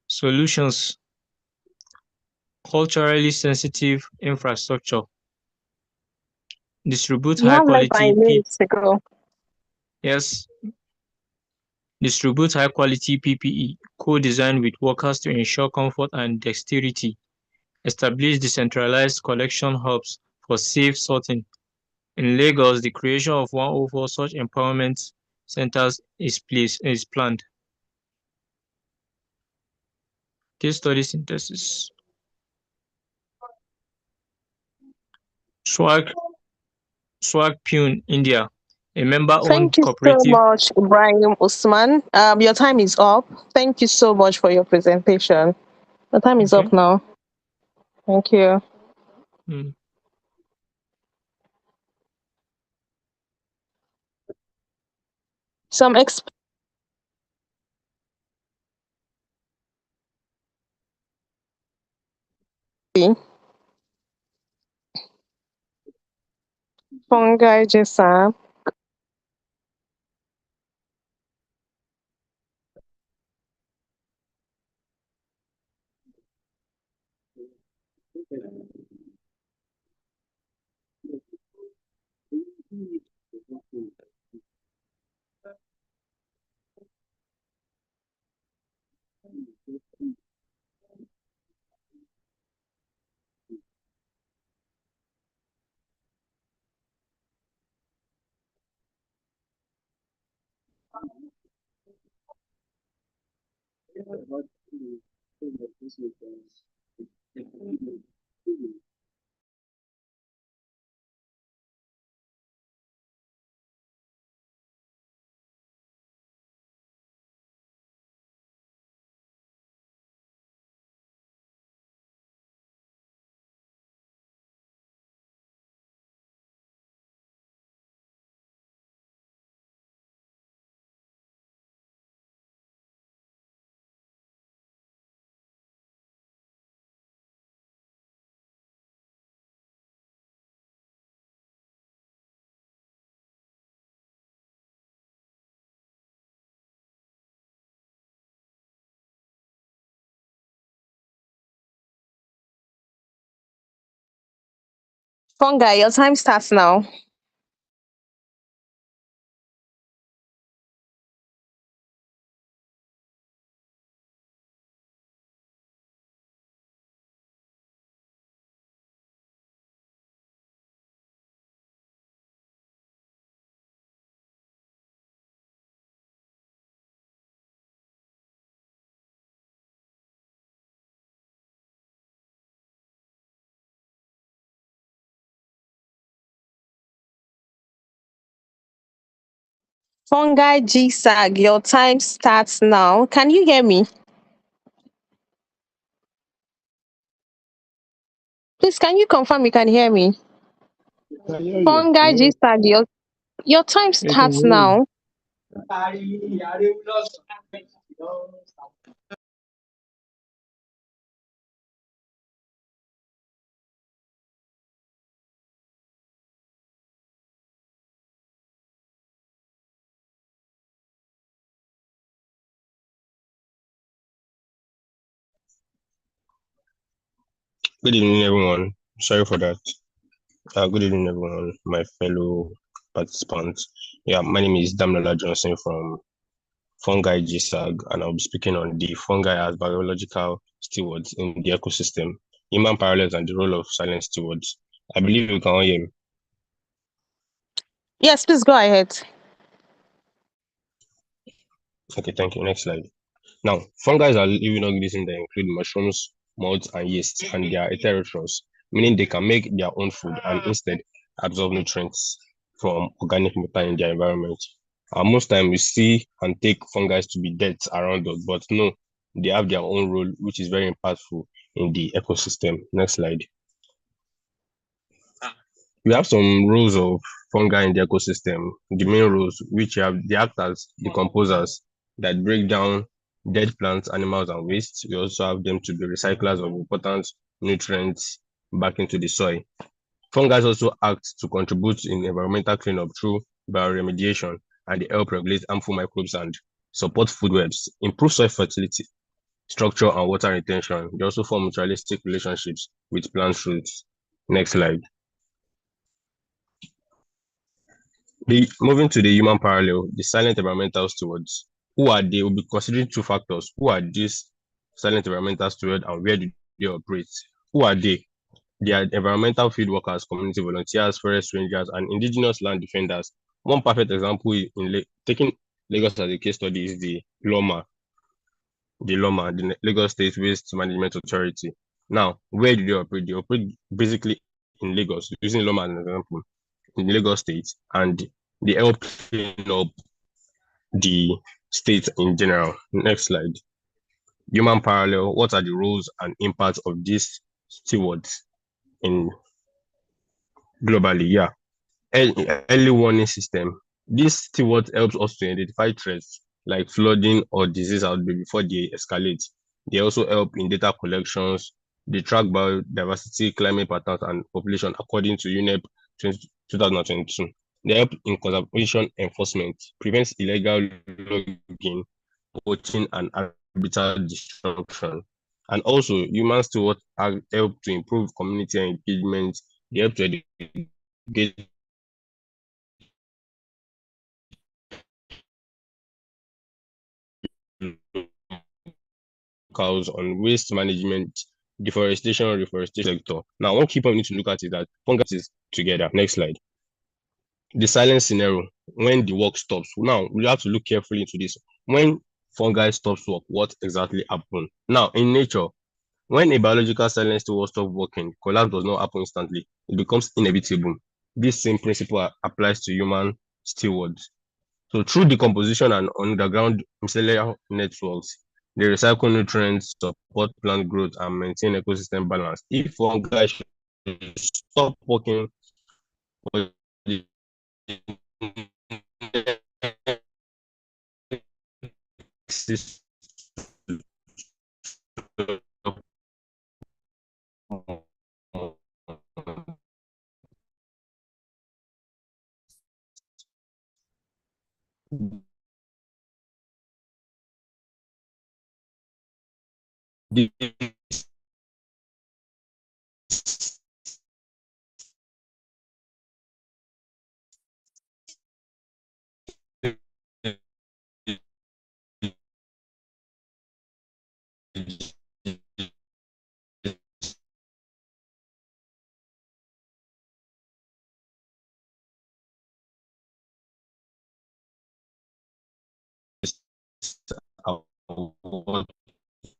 Solutions: culturally sensitive infrastructure. Distribute You high have like 5 quality minutes to go. Yes, distribute high quality PPE, co-designed with workers to ensure comfort and dexterity. Establish decentralized collection hubs for safe sorting. In Lagos, the creation of 104 such empowerment centers is planned. Case study synthesis. Swag Pune, India, a member-owned Thank you so cooperative. much, Ibrahim Usman. Your time is up. Thank you so much for your presentation. The time is Okay. up now. Thank you. Mm. Some fungi, Jessa. Fungi, your time starts now. Fungi GSAG, your time starts now. Can you hear me? Please, can you confirm you can hear me? I hear you. Fungi GSAG, your time I can starts hear you. now. Good evening, everyone. Sorry for that. Good evening, everyone, my fellow participants. Yeah, my name is Damnola Johnson from Fungi GSAG, and I'll be speaking on the fungi as biological stewards in the ecosystem, human parallels, and the role of silent stewards. I believe you can all hear me. Yes, please go ahead. Okay, thank you. Next slide. Now, fungi are living organisms that include mushrooms, moths, and yeasts, and they are heterotrophs, meaning they can make their own food and instead absorb nutrients from organic matter in their environment. Most time we see and take fungi to be dirt around us, but no, they have their own role, which is very impactful in the ecosystem. Next slide. We have some roles of fungi in the ecosystem. The main roles, which have they act as decomposers that break down dead plants, animals, and waste. We also have them to be recyclers of important nutrients back into the soil. Fungi also act to contribute in environmental cleanup through bioremediation, and they help regulate harmful microbes and support food webs, improve soil fertility, structure, and water retention. They also form mutualistic relationships with plant roots. Next slide. Moving to the human parallel, the silent environmental stewards. Who are they? We'll be considering two factors. Who are these silent environmental stewards and where do they operate? Who are they? They are environmental field workers, community volunteers, forest rangers, and indigenous land defenders. One perfect example taking Lagos as a case study is the Lagos State Waste Management Authority. Now, where do they operate? They operate basically in Lagos, using Loma as an example, in Lagos State, and they help clean up the state in general. Next slide. Human parallel. What are the roles and impacts of these stewards in globally? Yeah. Early warning system. This steward helps us to identify threats like flooding or disease outbreak before they escalate. They also help in data collections. They track biodiversity, climate patterns, and population according to UNEP 2022. They help in conservation enforcement, prevents illegal logging, poaching, and habitat destruction. And also, human stewards help to improve community engagement. They help to educate locals on waste management, deforestation, reforestation sector. Now, one key point we need to look at is that fungi is together. Next slide. The silent scenario, when the work stops. Now, we have to look carefully into this. When fungi stops work, what exactly happened? Now, in nature, when a biological silent steward stops working, collapse does not happen instantly. It becomes inevitable. This same principle applies to human stewards. So through decomposition and underground mycelial networks, they recycle nutrients, support plant growth, and maintain ecosystem balance. If fungi should stop working for the next what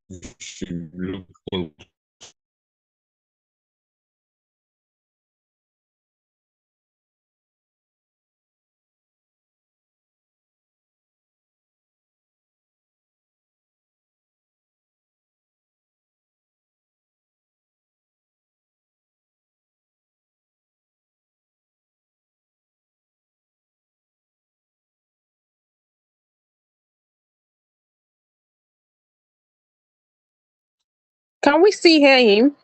you should look into. Can we see hear him?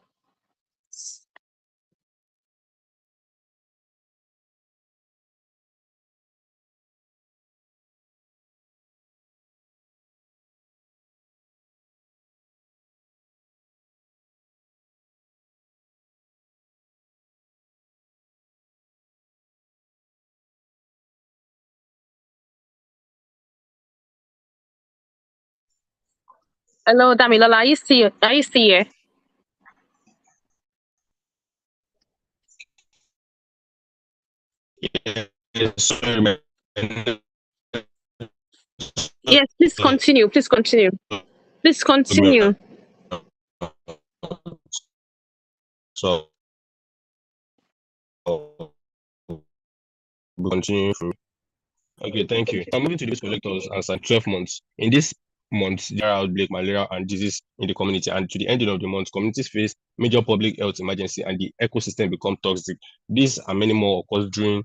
Hello, Damilola. Are you still here? Yes, sorry, Yes, please continue. Please continue. Please continue. so we continue through. Okay, thank you. I'm moving to these collectors and 12 months. In this month, there are outbreak malaria and disease in the community, and to the ending of the month, communities face major public health emergency and the ecosystem become toxic. These and many more occurs during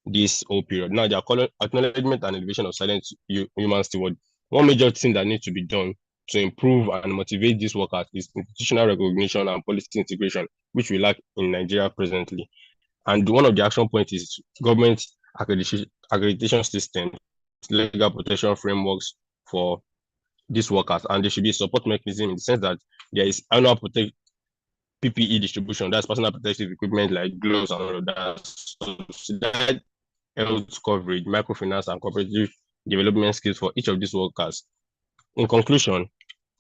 this whole period. Now, they are calling acknowledgement and elevation of silent human steward. One major thing that needs to be done to improve and motivate these workers is institutional recognition and policy integration, which we lack in Nigeria presently. And one of the action points is government accreditation system, legal protection frameworks for these workers, and there should be a support mechanism in the sense that there is annual PPE distribution, that's personal protective equipment like gloves and all of that, subsidized health coverage, microfinance, and cooperative development skills for each of these workers. In conclusion,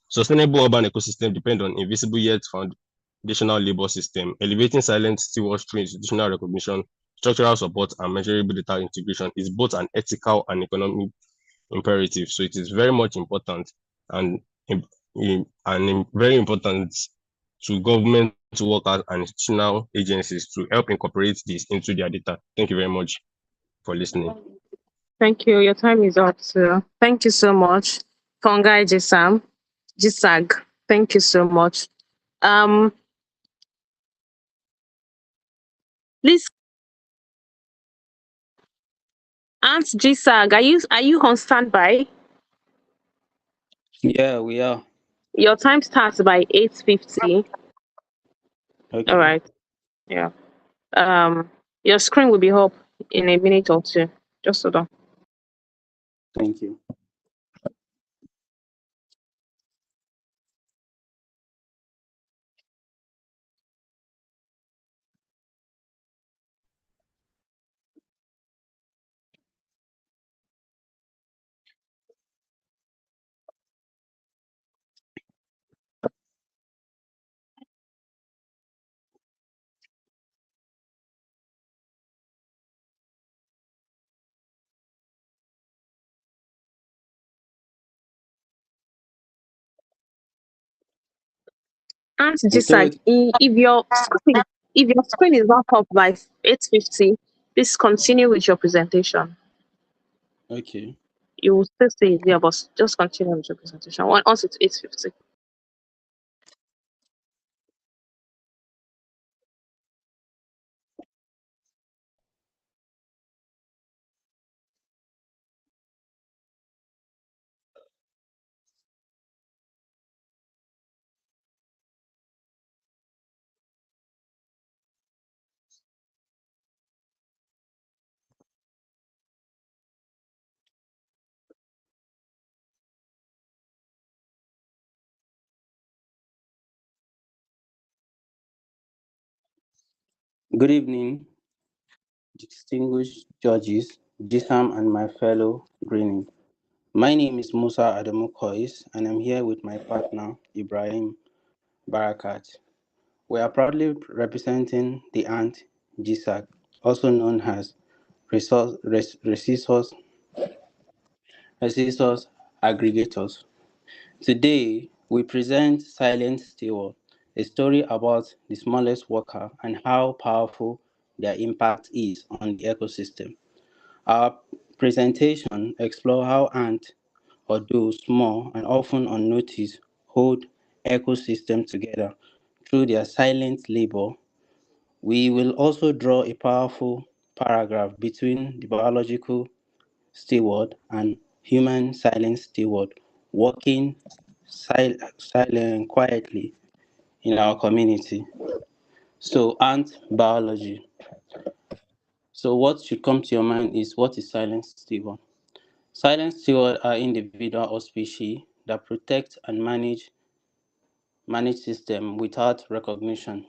sustainable urban ecosystem depend on invisible yet foundational labor system, elevating silent stewards through institutional recognition, structural support, and measurable data integration is both an ethical and economic imperative. So it is very much important and very important to government workers and institutional agencies to help incorporate this into their data. Thank you very much for listening. Thank you. Your time is up, sir. Thank you so much. Fungi Gisag. Thank you so much. Please, Aunt Gisag, are you on standby? Yeah, we are. Your time starts by 8:50. Okay. All right. Yeah. Your screen will be up in a minute or two. Just hold on. Thank you. And And just so like if your screen is not up by 8:50, please continue with your presentation. okay. You will still stay there, but just continue with your presentation once it's 8:50. Good evening, distinguished judges, Jisam and my fellow Greening. My name is Musa Adamu Kois, and I'm here with my partner Ibrahim Barakat. We are proudly representing the ant GSAC, also known as resource aggregators. Today, we present Silent Steward, a story about the smallest worker and how powerful their impact is on the ecosystem. Our presentation explores how ants, although small and often unnoticed, hold ecosystems together through their silent labor. We will also draw a powerful paragraph between the biological steward and human silent steward working silent quietly in our community. So, ant biology. So, what should come to your mind is what is silent steward? Silent stewards are individual or species that protect and manage system without recognition.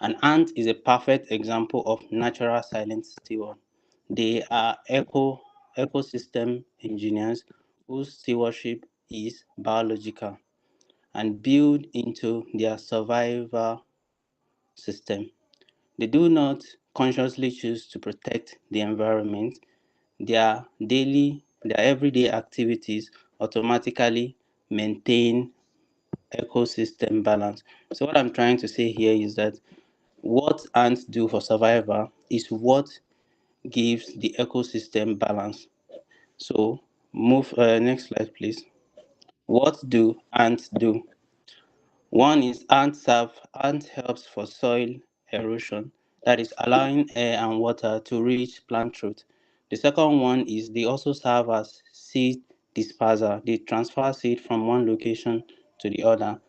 An ant is a perfect example of natural silent steward. They are ecosystem engineers whose stewardship is biological and built into their survival system. They do not consciously choose to protect the environment. Their everyday activities automatically maintain ecosystem balance. So what I'm trying to say here is that what ants do for survival is what gives the ecosystem balance. So move next slide, please. What do ants do? One is ant helps for soil erosion, that is allowing air and water to reach plant roots. The second one is they also serve as seed disperser. They transfer seed from one location to the other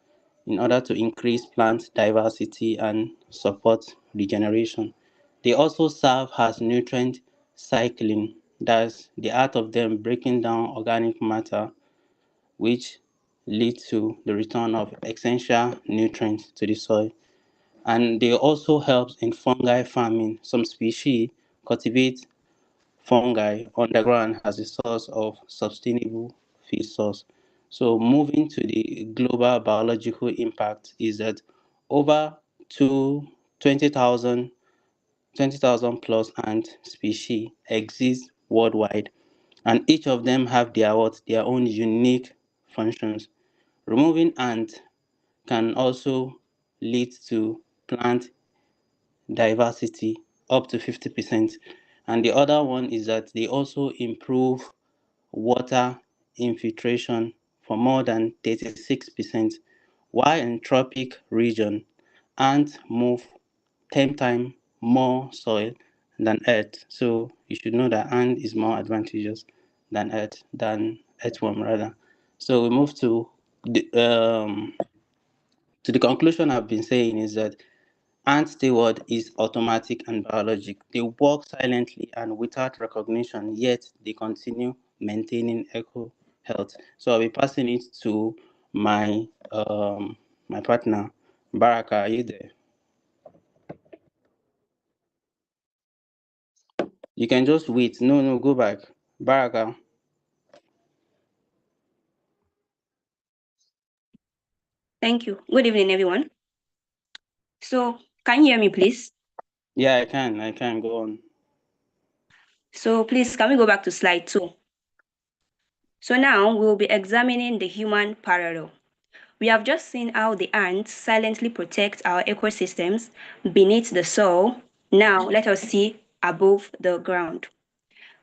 in order to increase plant diversity and support regeneration. They also serve as nutrient cycling, that's the art of them breaking down organic matter, which leads to the return of essential nutrients to the soil. And they also help in fungi farming. Some species cultivate fungi underground as a source of sustainable feed source. So moving to the global biological impact is that over to 20,000 plus ant species exist worldwide, and each of them have their own unique functions. Removing ants can also lead to plant diversity up to 50%. And the other one is that they also improve water infiltration for more than 36%, while in tropic region, ants move 10 times more soil than earth. So you should know that ant is more advantageous than earthworm rather. So we move to the conclusion I've been saying is that ant steward is automatic and biologic. They work silently and without recognition, yet they continue maintaining eco health. So I'll be passing it to my partner, Baraka. Are you there? You can just wait. No, go back. Baraka. Thank you. Good evening, everyone. So, can you hear me, please? Yeah, I can. Go on. So, please, can we go back to slide 2? So now we will be examining the human parallel. We have just seen how the ants silently protect our ecosystems beneath the soil. Now, let us see above the ground.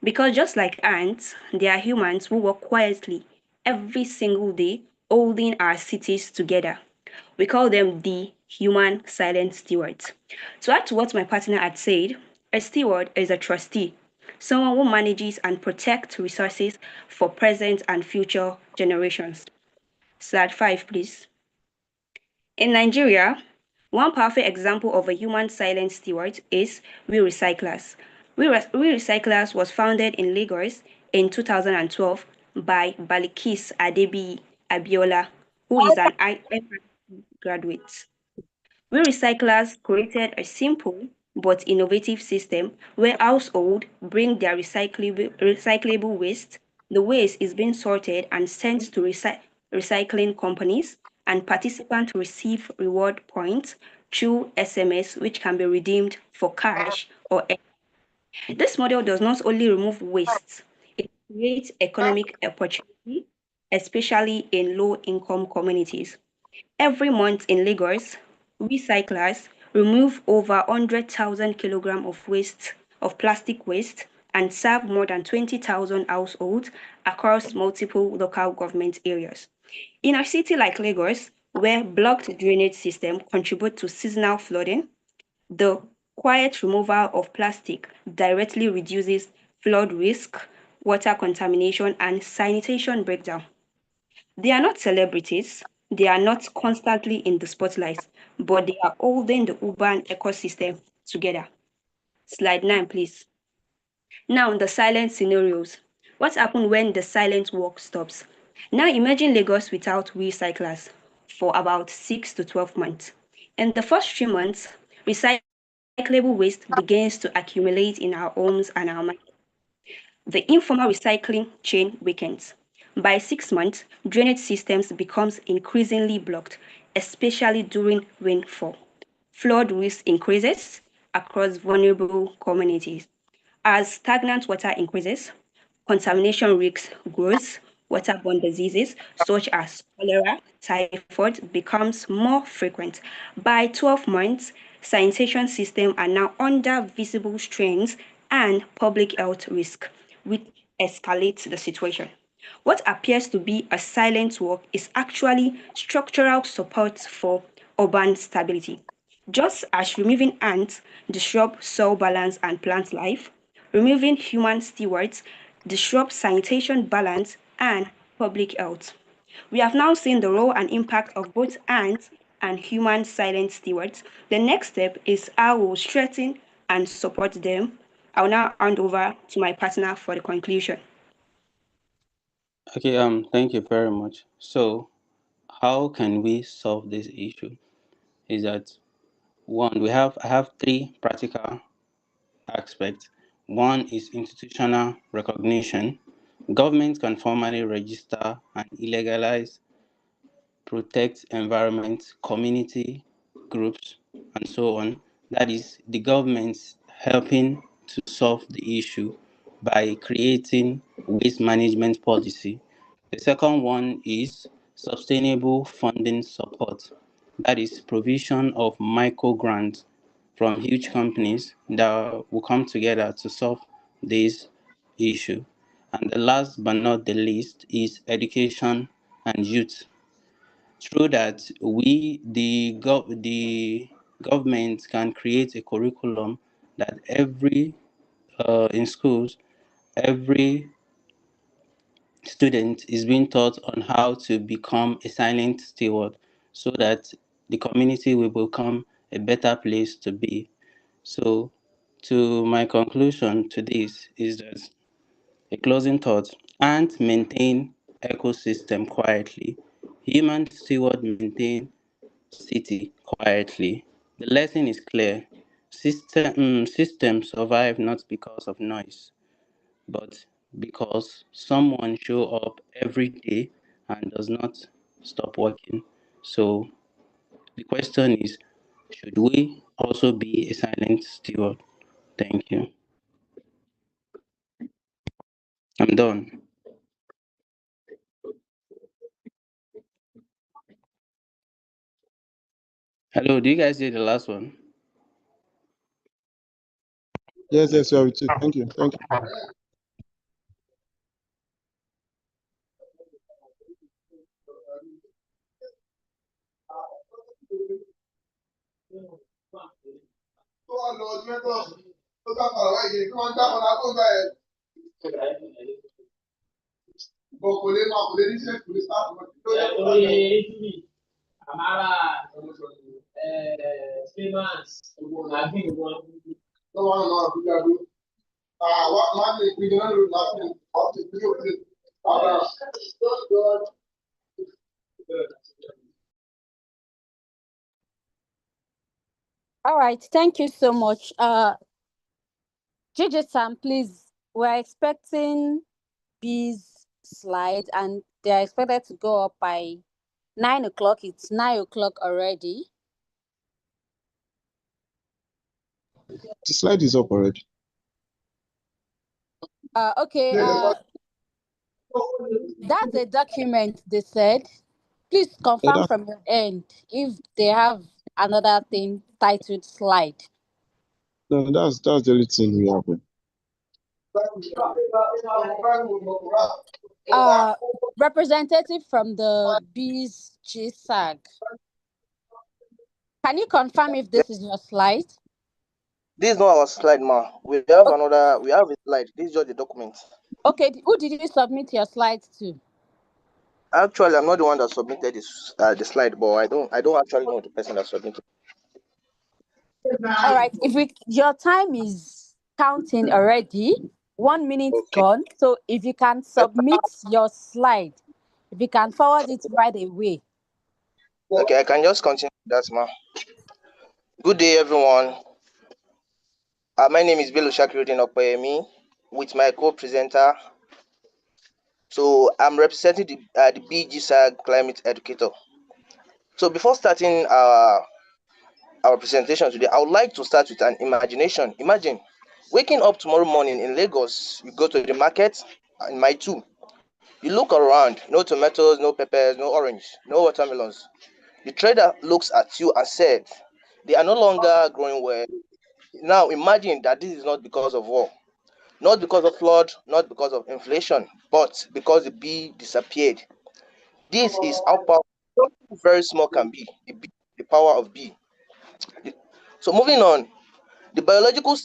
Because just like ants, they are humans who work quietly every single day, holding our cities together. We call them the human silent stewards. To add to what my partner had said, a steward is a trustee, someone who manages and protects resources for present and future generations. Slide 5, please. In Nigeria, one powerful example of a human silent steward is We Recyclers. We Recyclers was founded in Lagos in 2012 by Balikis Adebi Abiola, who is an IFRC graduate. We Recyclers created a simple but innovative system where households bring their recyclable waste. The waste is being sorted and sent to recycling companies, and participants receive reward points through SMS, which can be redeemed for cash or. This model does not only remove waste, it creates economic opportunity, especially in low-income communities. Every month in Lagos, recyclers remove over 100,000 kilograms of waste, of plastic waste, and serve more than 20,000 households across multiple local government areas. In a city like Lagos, where blocked drainage systems contribute to seasonal flooding, the quiet removal of plastic directly reduces flood risk, water contamination, and sanitation breakdown. They are not celebrities, they are not constantly in the spotlight, but they are holding the urban ecosystem together. Slide 9, please. Now, the silent scenarios. What happens when the silent work stops? Now, imagine Lagos without recyclers for about 6 to 12 months. In the first 3 months, recyclable waste begins to accumulate in our homes and our minds. The informal recycling chain weakens. By 6 months, drainage systems becomes increasingly blocked, especially during rainfall. Flood risk increases across vulnerable communities. As stagnant water increases, contamination risks grows, waterborne diseases such as cholera, typhoid becomes more frequent. By 12 months, sanitation systems are now under visible strains and public health risk, which escalates the situation. What appears to be a silent work is actually structural support for urban stability. Just as removing ants disrupts soil balance and plant life, removing human stewards disrupts sanitation balance and public health. We have now seen the role and impact of both ants and human silent stewards. The next step is how we will strengthen and support them. I'll now hand over to my partner for the conclusion. Okay, thank you very much. So, how can we solve this issue? Is that one, I have three practical aspects. One is institutional recognition. Government can formally register and illegalize, protect environment, community groups, and so on. That is the government helping to solve the issue by creating waste management policy. The second one is sustainable funding support. That is provision of micro grants from huge companies that will come together to solve this issue. And the last but not the least is education and youth. Through that, the government can create a curriculum that in schools, every student is being taught on how to become a silent steward so that the community will become a better place to be. So, to my conclusion to this is that a closing thought: ants maintain ecosystem quietly, human steward maintain city quietly. The lesson is clear. Systems survive not because of noise, but because someone show up every day and does not stop working. So the question is, should we also be a silent steward? Thank you. I'm done. Hello, do you guys hear the last one? Yes, yes, you are with you. Thank you. Thank you. All right, thank you so much. JJ Sam, please, we're expecting B's slide and they're expected to go up by 9 o'clock. It's 9 o'clock already. The slide is up already. Okay, that's a document they said. Please confirm from your end if they have another thing titled slide. No, that's the only thing we have. Representative from the B's GSAG. Can you confirm if this is your slide? This is not our slide, ma. We have another. We have a slide. This is just the document. Okay, who did you submit your slides to? Actually, I'm not the one that submitted this the slide, but I don't actually know the person that submitted. All right, your time is counting already. 1 minute gone. So if you can submit your slide, if you can forward it right away. Okay, I can just continue that, ma. Good day, everyone. My name is Bello Shakiruddin Okpeyemi with my co-presenter. So I'm representing the BGSAG Climate Educator. So before starting our presentation today, I would like to start with an imagination. Imagine waking up tomorrow morning in Lagos. You go to the market, in my two. You look around, no tomatoes, no peppers, no orange, no watermelons. The trader looks at you and said, they are no longer growing well. Now imagine that this is not because of war, not because of flood, not because of inflation, but because the bee disappeared. This is how powerful very small can be, the power of bee. So moving on, the biological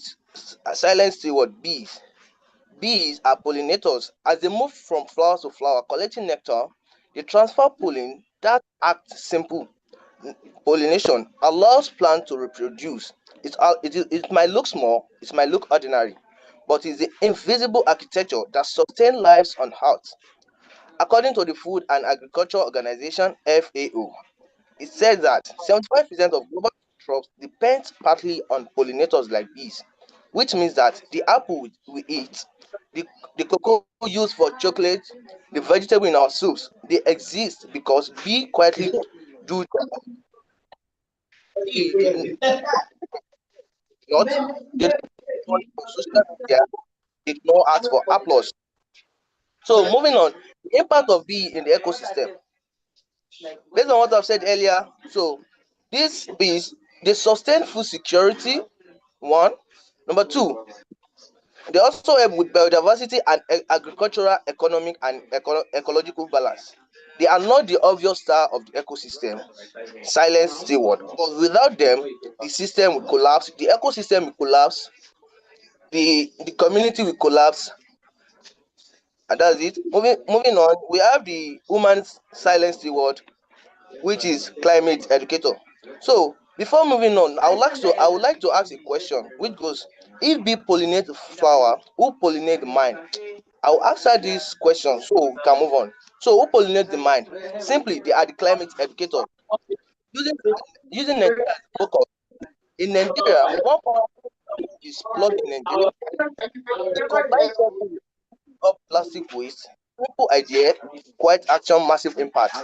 silent steward bees. Bees are pollinators. As they move from flower to flower collecting nectar, they transfer pollen. That act simple pollination allows plants to reproduce. It might look small, it might look ordinary, but it's the invisible architecture that sustains lives on Earth. According to the Food and Agriculture Organization (FAO), it says that 75% of global crops depend partly on pollinators like bees, which means that the apple we eat, the cocoa used for chocolate, the vegetable in our soups, they exist because bee quietly do they not they don't want for social media, they don't ask for applause. So moving on, the impact of bee in the ecosystem. Based on what I've said earlier, so these bees they sustain food security. One, number two, they also help with biodiversity and agricultural, economic, and ecological balance. They are not the obvious star of the ecosystem, silent steward, but without them, the system will collapse, the ecosystem will collapse, the community will collapse, and that's it. Moving on, we have the woman's silent steward, which is climate educator. So before moving on, I would like to ask a question, which goes: if bee pollinate the flower, who pollinate the mind? I will answer this question so we can move on. So who pollinate the mind? Simply, they are the climate educator. Using using Nigeria as a focus. In Nigeria, one powerful is flood in Nigeria. The combined cycle of plastic waste, simple idea, quite action, massive impact.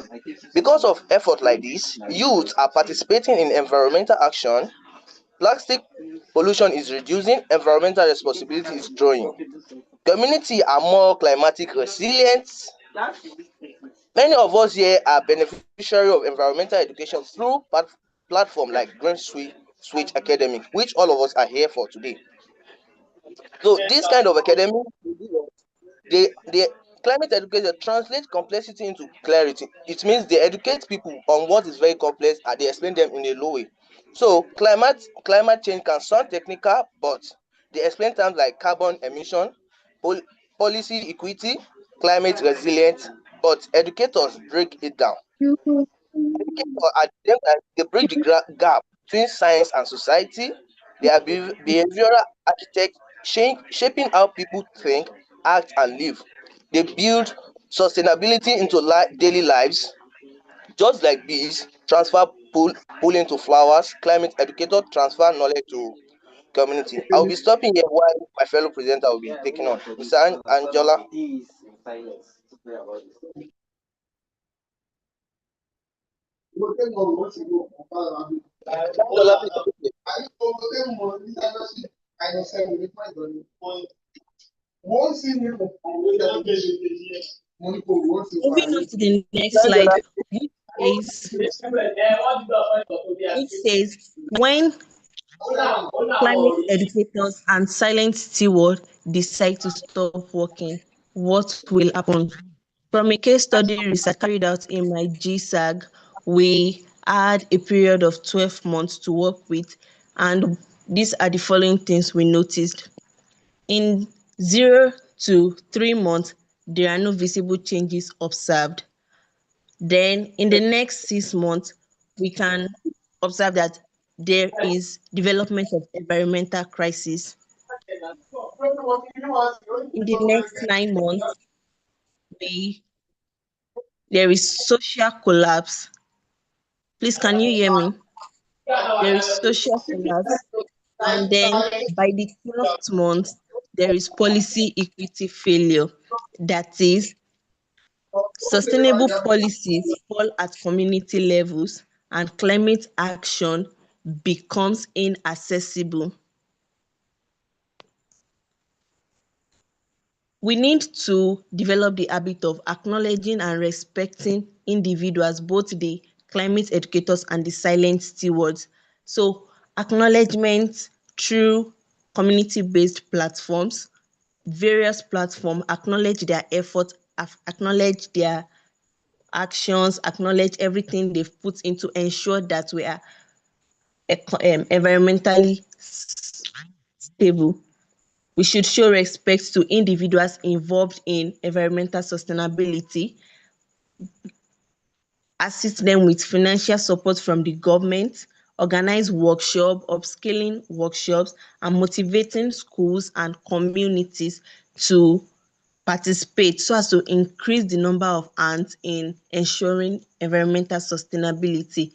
Because of effort like this, youth are participating in environmental action. Plastic pollution is reducing, environmental responsibility is growing. Community are more climatic resilient. Many of us here are beneficiary of environmental education through platform like Green Switch Academy, which all of us are here for today. So this kind of academy, they climate education translate complexity into clarity. It means they educate people on what is very complex and they explain them in a low way. So climate change can sound technical, but they explain terms like carbon emission, pol- policy equity, climate resilience, but educators break it down. Educators at the same time, they bridge the gap between science and society. They are behavioral architects, shaping how people think, act, and live. They build sustainability into daily lives, just like bees transfer pollen to flowers. Climate educators transfer knowledge to community. I will be stopping here while my fellow presenter will be taking on. Mr. Angela. Angela, please. Moving on to the next slide, is which says when climate educators and silent steward decide to stop working, what will happen? From a case study research carried out in my GSAG, we had a period of 12 months to work with, and these are the following things we noticed. In 0 to 3 months, there are no visible changes observed. Then in the next 6 months, we can observe that there is development of environmental crisis. In the next 9 months, there is social collapse. Please, can you hear me? There is social collapse. And then by the 12th month, there is policy equity failure. That is, sustainable policies fall at community levels and climate action becomes inaccessible. We need to develop the habit of acknowledging and respecting individuals, both the climate educators and the silent stewards. So, acknowledgement through community-based platforms, various platforms, acknowledge their efforts, acknowledge their actions, acknowledge everything they've put into ensure that we are environmentally stable. We should show respect to individuals involved in environmental sustainability, assist them with financial support from the government, organize workshops, upskilling workshops, and motivating schools and communities to participate so as to increase the number of hands in ensuring environmental sustainability.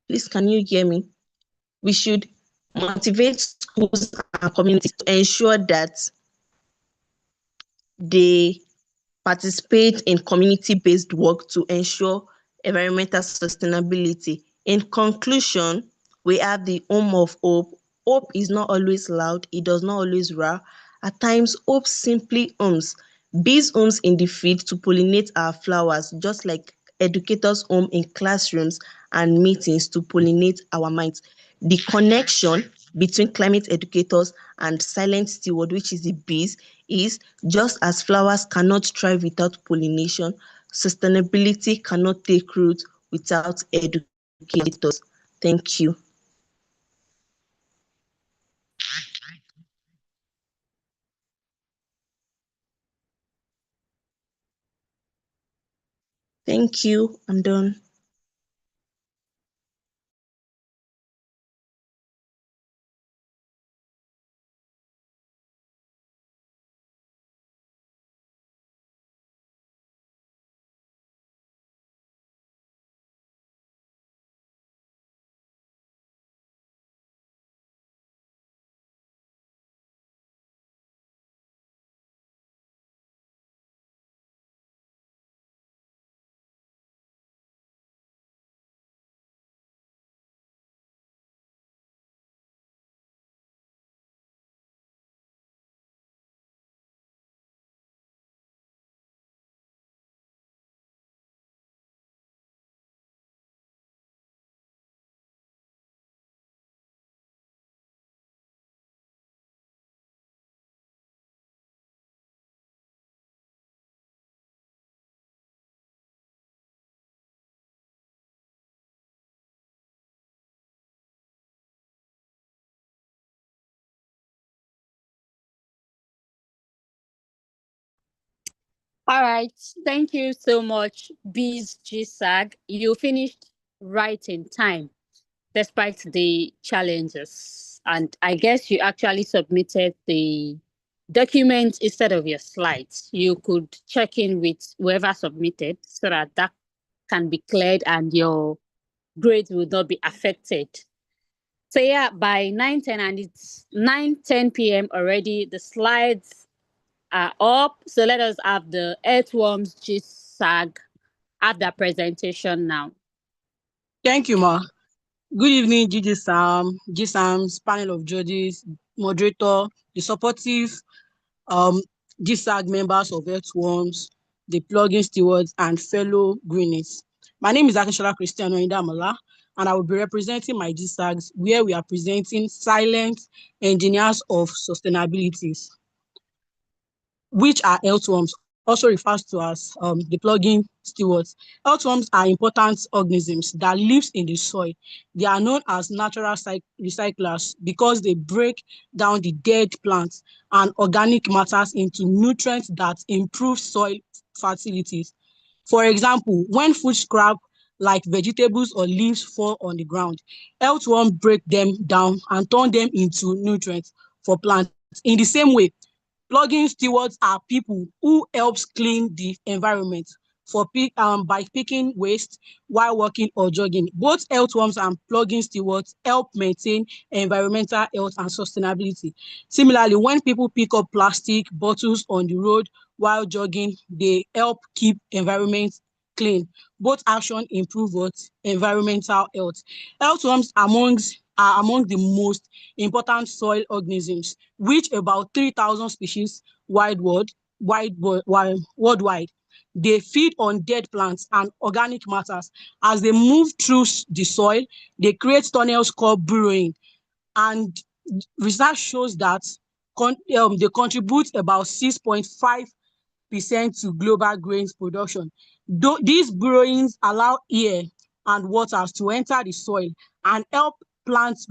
Please, can you hear me? We should motivate schools and communities to ensure that they participate in community-based work to ensure environmental sustainability. In conclusion, we have the home of hope. Hope is not always loud, it does not always roar. At times, hope simply hums. Bees hums in the field to pollinate our flowers, just like educators home in classrooms and meetings to pollinate our minds. The connection between climate educators and silent steward, which is the bees, is just as flowers cannot thrive without pollination, sustainability cannot take root without educators. Thank you. Thank you. I'm done. All right. Thank you so much, Biz GSAG. You finished right in time despite the challenges. And I guess you actually submitted the document instead of your slides. You could check in with whoever submitted so that that can be cleared and your grades will not be affected. So yeah, by 9:10, and it's 9:10 p.m. already, the slides are up. So let us have the Earthworms GSAG have their presentation now. Thank you, Ma. Good evening, GSAM's panel of judges, moderator, the supportive GSAG members of Earthworms, the plugin stewards, and fellow greenies. My name is Akishola Christian Oindamala, and I will be representing my GSAGs, where we are presenting silent engineers of sustainability, which are earthworms, also refers to as the plugin stewards. Earthworms are important organisms that live in the soil. They are known as natural recyclers because they break down the dead plants and organic matters into nutrients that improve soil fertility. For example, when food scrap like vegetables or leaves fall on the ground, earthworms break them down and turn them into nutrients for plants. In the same way, plugin stewards are people who helps clean the environment by picking waste while walking or jogging. Both earthworms and plugin stewards help maintain environmental health and sustainability. Similarly, when people pick up plastic bottles on the road while jogging, they help keep environment clean. Both action improve what? Environmental health. Earthworms are among the most important soil organisms, which about 3,000 species worldwide. They feed on dead plants and organic matters. As they move through the soil, they create tunnels called burrowing. And research shows that they contribute about 6.5% to global grains production. These burrowings allow air and waters to enter the soil and help plants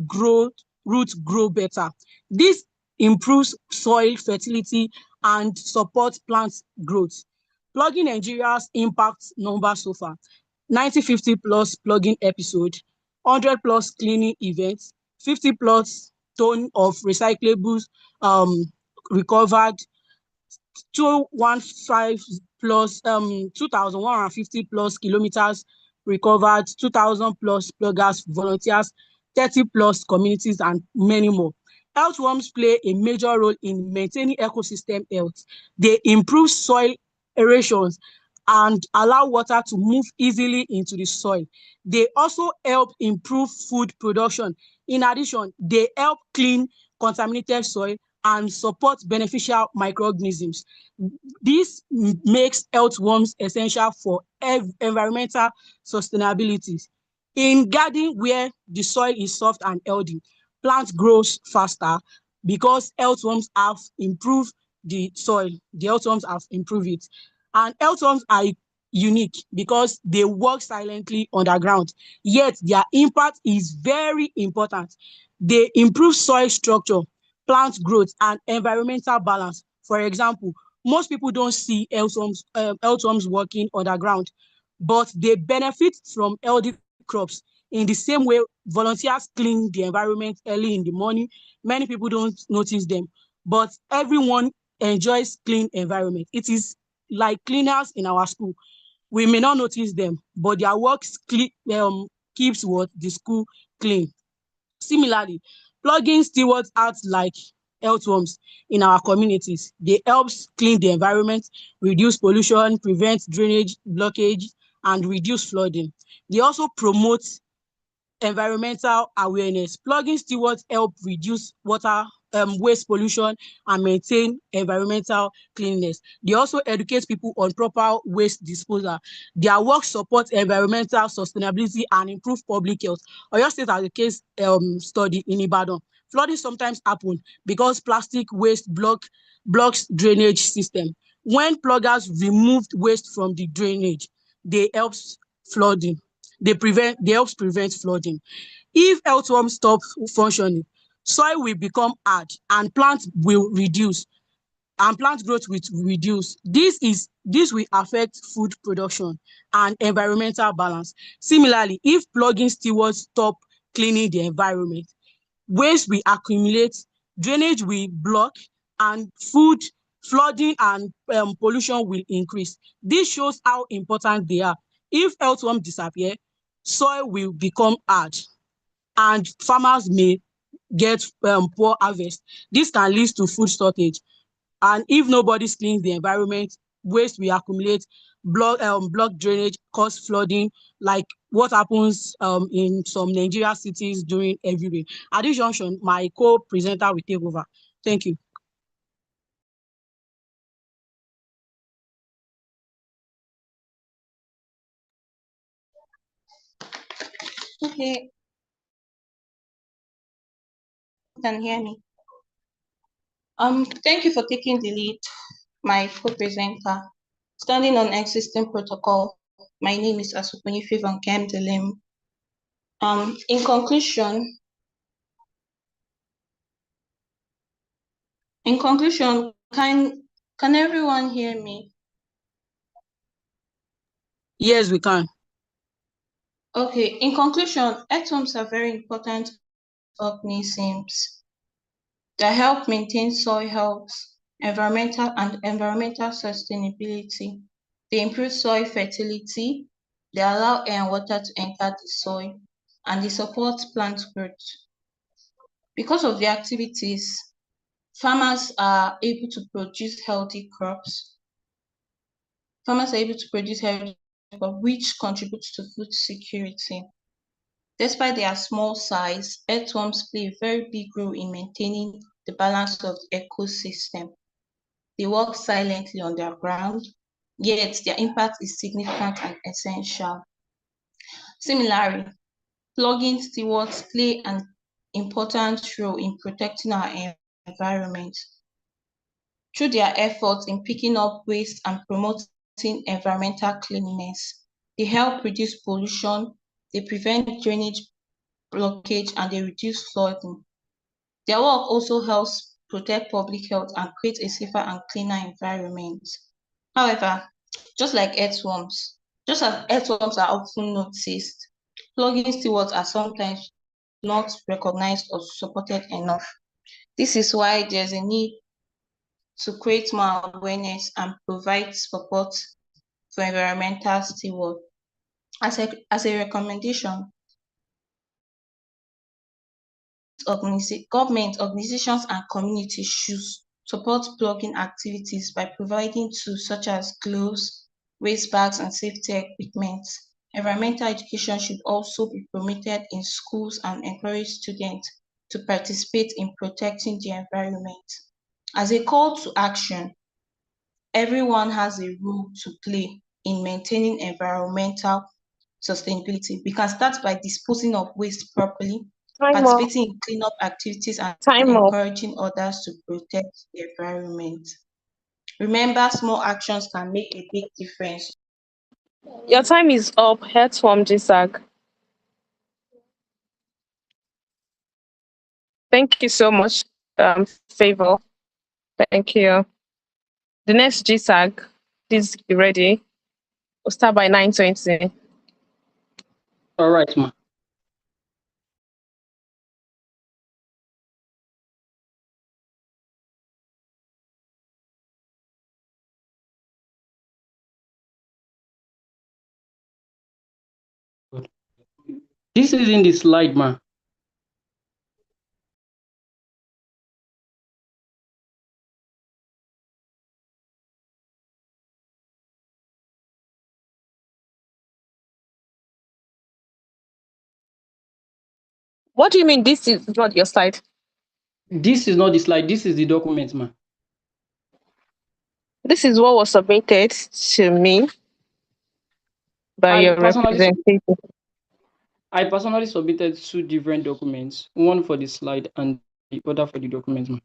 roots grow better. This improves soil fertility and supports plants growth. Plugin Nigeria's impact numbers so far: 90-50 plus plugin episode, 100 plus cleaning events, 50 plus ton of recyclables recovered, 215 plus 2,150 plus kilometers recovered, 2,000 plus pluggers, volunteers, 30 plus communities, and many more. Earthworms play a major role in maintaining ecosystem health. They improve soil aerations and allow water to move easily into the soil. They also help improve food production. In addition, they help clean contaminated soil and support beneficial microorganisms. This makes earthworms essential for environmental sustainability. In gardening where the soil is soft and healthy, plants grow faster because earthworms have improved the soil. The earthworms have improved it. And earthworms are unique because they work silently underground, yet their impact is very important. They improve soil structure, plant growth, and environmental balance. For example, most people don't see earthworms working underground, but they benefit from healthy crops. In the same way, volunteers clean the environment early in the morning. Many people don't notice them, but everyone enjoys clean environment. It is like cleaners in our school. We may not notice them, but their work keeps the school clean. Similarly, plugin stewards act like earthworms in our communities. They help clean the environment, reduce pollution, prevent drainage blockage, and reduce flooding. They also promote environmental awareness. Plugin stewards help reduce water waste pollution and maintain environmental cleanliness. They also educate people on proper waste disposal. Their work supports environmental sustainability and improve public health. Oyo State has a case study in Ibadan. Flooding sometimes happen because plastic waste blocks drainage system. When pluggers removed waste from the drainage, they helps flooding. They help prevent flooding. If earthworms stop functioning, soil will become hard and plants will reduce. and plant growth will reduce. This will affect food production and environmental balance. Similarly, if plugging stewards stop cleaning the environment, waste will accumulate, drainage will block, and food flooding and pollution will increase. This shows how important they are. If earthworms disappear, soil will become hard and farmers may get poor harvest. This can lead to food shortage. And if nobody cleans the environment, waste will accumulate, block drainage, cause flooding, like what happens in some Nigeria cities during heavy rain. At this junction, my co-presenter will take over. Thank you. Okay, you can hear me. Thank you for taking the lead, my co-presenter. Standing on existing protocol, my name is Asukunyi Fivon Kemdelim. In conclusion, can everyone hear me? Yes, we can. Okay, in conclusion, earthworms are very important organisms that help maintain soil health, environmental sustainability. They improve soil fertility, they allow air and water to enter the soil, and they support plant growth. Because of their activities, farmers are able to produce healthy crops. Which contributes to food security. Despite their small size, earthworms play a very big role in maintaining the balance of the ecosystem. They work silently on their ground, yet their impact is significant and essential. Similarly, plugging stewards play an important role in protecting our environment. Through their efforts in picking up waste and promoting environmental cleanliness, they help reduce pollution, they prevent drainage blockage, and they reduce flooding. Their work also helps protect public health and create a safer and cleaner environment. However, just as earthworms are often noticed, plugging stewards are sometimes not recognized or supported enough. This is why there's a need to create more awareness and provide support for environmental stewards. As a recommendation, government, organizations, and communities should support plugging activities by providing tools such as gloves, waste bags, and safety equipment. Environmental education should also be promoted in schools and encourage students to participate in protecting the environment. As a call to action, everyone has a role to play in maintaining environmental sustainability. We can start by disposing of waste properly, Time up. participating in cleanup activities, and Time up. encouraging others to protect the environment. Remember, small actions can make a big difference. Your time is up. Heads from GSAG. Thank you so much, Favor. Thank you. The next GSAG, please be ready. We'll start by 9:20. All right, ma. This is in the slide, ma. What do you mean this is not your slide? This is not the slide. This is the document, ma. This is what was submitted to me by your representative. I personally submitted 2 different documents, one for the slide and the other for the document, ma.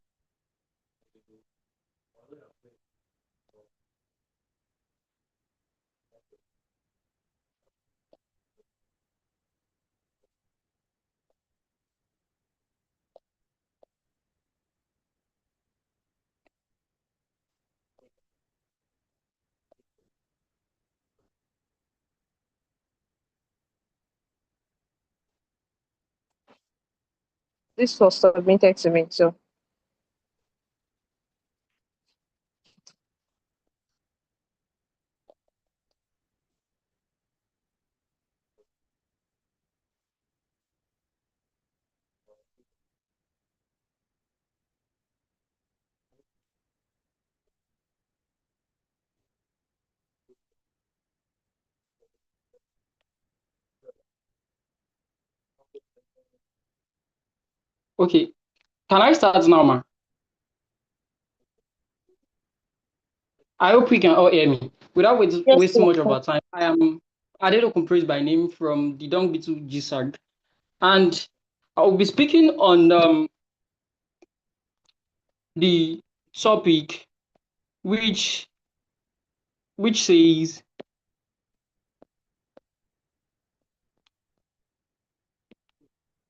this was submitted to me too. Okay, can I start now, ma? I hope we can all hear me. Without Yes, wasting much of our time, I am Adedokun Praise by name from the Dong Bitu GSAG. And I'll be speaking on the topic which says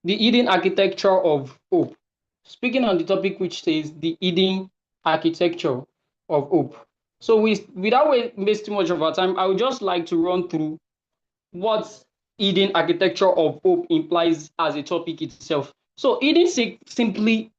the hidden architecture of hope. Speaking on the topic which says the hidden architecture of hope. So without wasting much of our time, I would just like to run through what hidden architecture of hope implies as a topic itself. So hidden simply,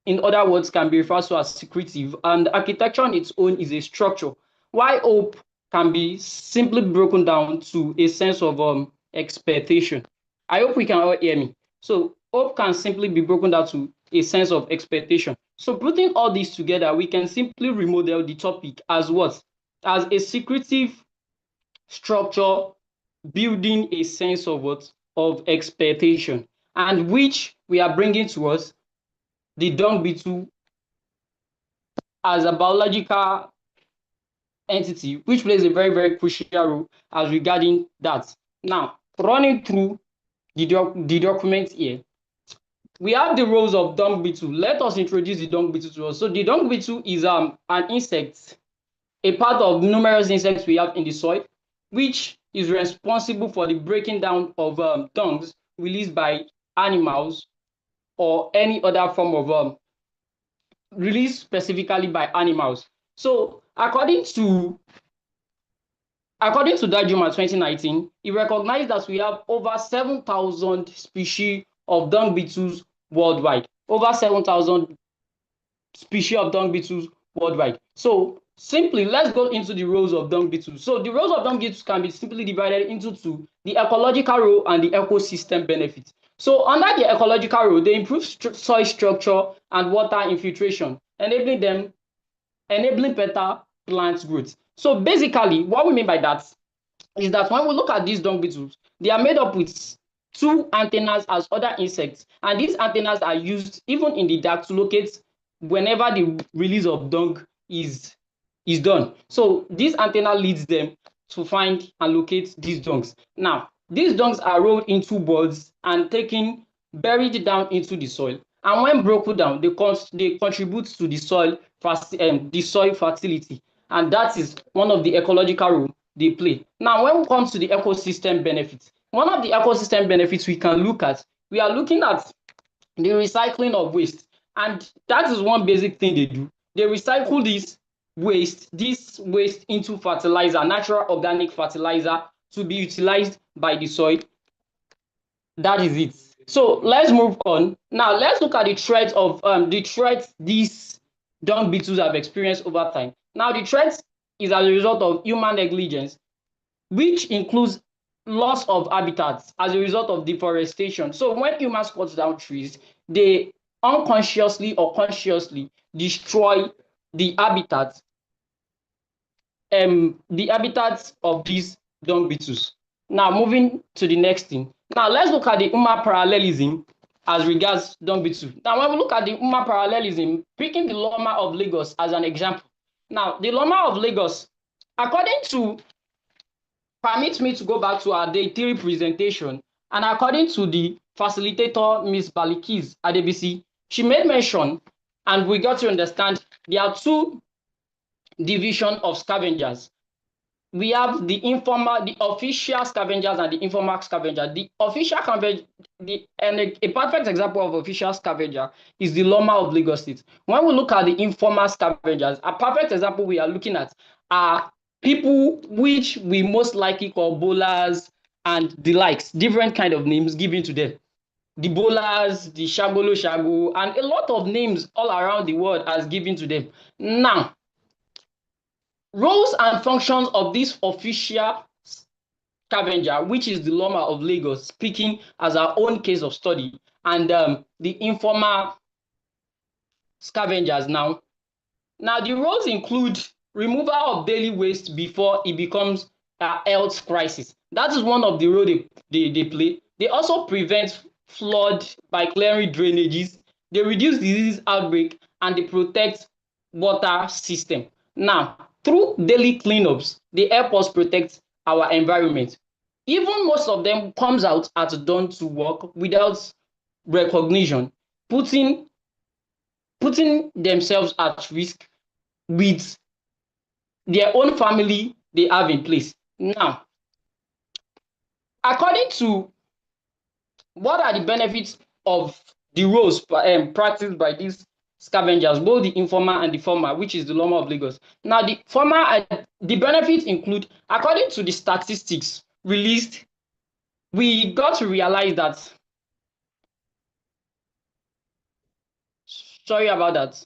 in other words, can be referred to as secretive, and architecture on its own is a structure. Why hope can be simply broken down to a sense of expectation. I hope we can all hear me. So hope can simply be broken down to a sense of expectation. So putting all this together, we can simply remodel the topic as what? As a secretive structure building a sense of what? Of expectation, and which we are bringing to us the dung beetle as a biological entity, which plays a very, very crucial role as regarding that. Now, running through the document here, we have the roles of dung beetle. Let us introduce the dung beetle to us. So the dung beetle is an insect, a part of numerous insects we have in the soil, which is responsible for the breaking down of dungs released by animals or any other form of released specifically by animals. So according to that Juma 2019, it recognized that we have over 7,000 species of dung beetles worldwide. Over 7,000 species of dung beetles worldwide. So simply, let's go into the roles of dung beetles. So the roles of dung beetles can be simply divided into two: the ecological role and the ecosystem benefit. So under the ecological role, they improve soil structure and water infiltration, enabling better plant growth. So basically, what we mean by that is that when we look at these dung beetles, they are made up with two antennas as other insects, and these antennas are used even in the dark to locate whenever the release of dung is done. So this antenna leads them to find and locate these dungs. Now, these dungs are rolled into balls and taken buried down into the soil. And when broken down, they contribute to the soil fertility. And that is one of the ecological roles they play. Now, when we come to the ecosystem benefits, one of the ecosystem benefits we can look at, we are looking at the recycling of waste. And that is one basic thing they do. They recycle this waste into fertilizer, natural organic fertilizer, to be utilized by the soil. That is it. So let's move on. Now let's look at the threats these dung beetles have experienced over time. Now the threat is as a result of human negligence, which includes loss of habitats as a result of deforestation. So when humans cut down trees, they unconsciously or consciously destroy the habitats of these dung beetles. Now moving to the next thing. Now let's look at the human parallelism as regards dung beetle. Now when we look at the human parallelism, picking the llama of Lagos as an example. Now the llama of Lagos, according to, permit me to go back to our day 3 presentation, and according to the facilitator, Ms. Balikis Adebisi, she made mention, and we got to understand there are two divisions of scavengers. We have the official scavengers and the informal scavenger. The official scavenger, a perfect example of official scavenger is the llama of Lagos State. When we look at the informal scavengers, a perfect example we are looking at are people which we most likely call bowlers and the likes, different kind of names given to them. the Bolas, the Shagolo Shago, and a lot of names all around the world has given to them. Now, roles and functions of this official scavenger, which is the Loma of Lagos, speaking as our own case of study, and the informal scavengers now. Now, the roles include removal of daily waste before it becomes a health crisis. That is one of the roles they play. They also prevent flood by clearing drainages. They reduce disease outbreak and they protect water system. Now, through daily cleanups, they help us protect our environment. Even most of them comes out at dawn to work without recognition, putting themselves at risk with their own family they have in place. Now, according to what are the benefits of the roles practiced by these scavengers, both the informal and the formal, which is the Loma of Lagos. Now, the formal, the benefits include, according to the statistics released, we got to realize that, sorry about that,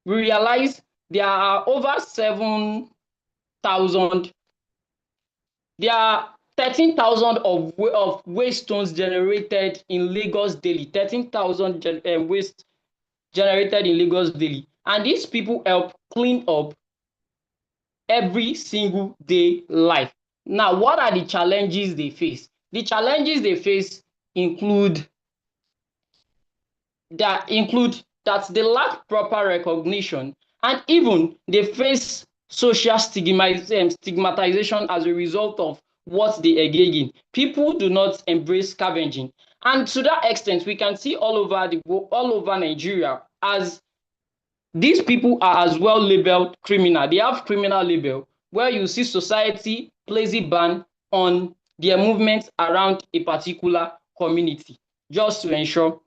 we realized there are over 7,000, there are 13,000 of waste stones generated in Lagos daily. 13,000 waste generated in Lagos daily. And these people help clean up every single day life. Now, what are the challenges they face? The challenges they face include that they lack proper recognition, and even they face social stigmatization as a result of what they engage in. People do not embrace scavenging, and to that extent, we can see all over Nigeria, as these people are as well labeled criminal. They have criminal label where you see society place a ban on their movements around a particular community just to ensure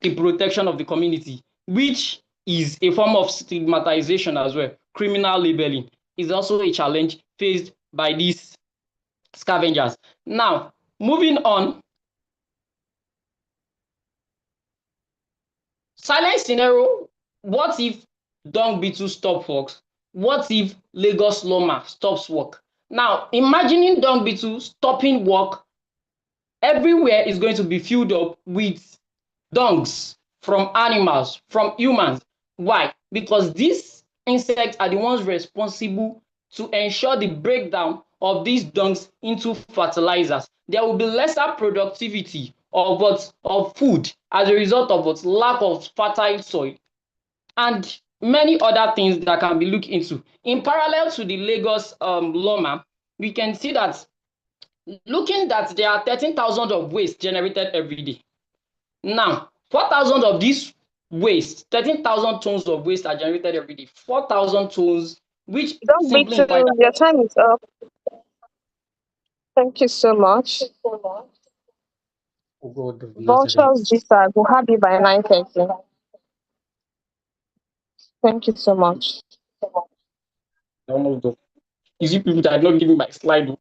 the protection of the community, which is a form of stigmatization as well. Criminal labeling is also a challenge faced by these scavengers. Now, moving on, silent scenario, what if dung beetle stop works? What if Lagos Loma stops work? Now, imagining dung beetle stopping work, everywhere is going to be filled up with dungs from animals, from humans. Why? Because these insects are the ones responsible to ensure the breakdown of these dungs into fertilizers. There will be lesser productivity of food as a result of lack of fertile soil, and many other things that can be looked into. In parallel to the Lagos Loma, we can see that looking that there are 13,000 of waste generated every day. Now, 4,000 of these waste, 13,000 tons of waste are generated every day. 4,000 tons, which Don't be simply implies too. Your that. time is up. Thank you so much. Oh God, yesterday. Vultures Gisa will have you by 9:30. Thank you so much. Almost done. You see people that are not giving my slide.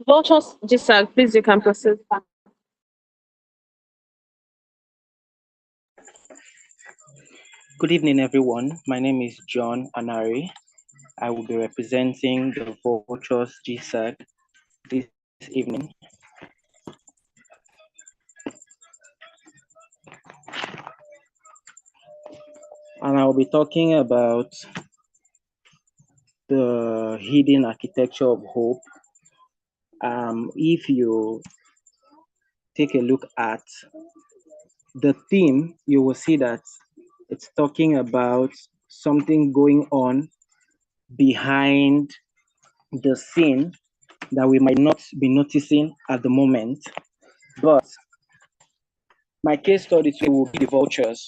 Vultures, Giselle, please you can proceed. Good evening, everyone. My name is John Anari. I will be representing the Vultures GSAG this evening. And I'll be talking about the hidden architecture of hope. If you take a look at the theme, you will see that it's talking about something going on behind the scene that we might not be noticing at the moment. But my case study today will be the vultures.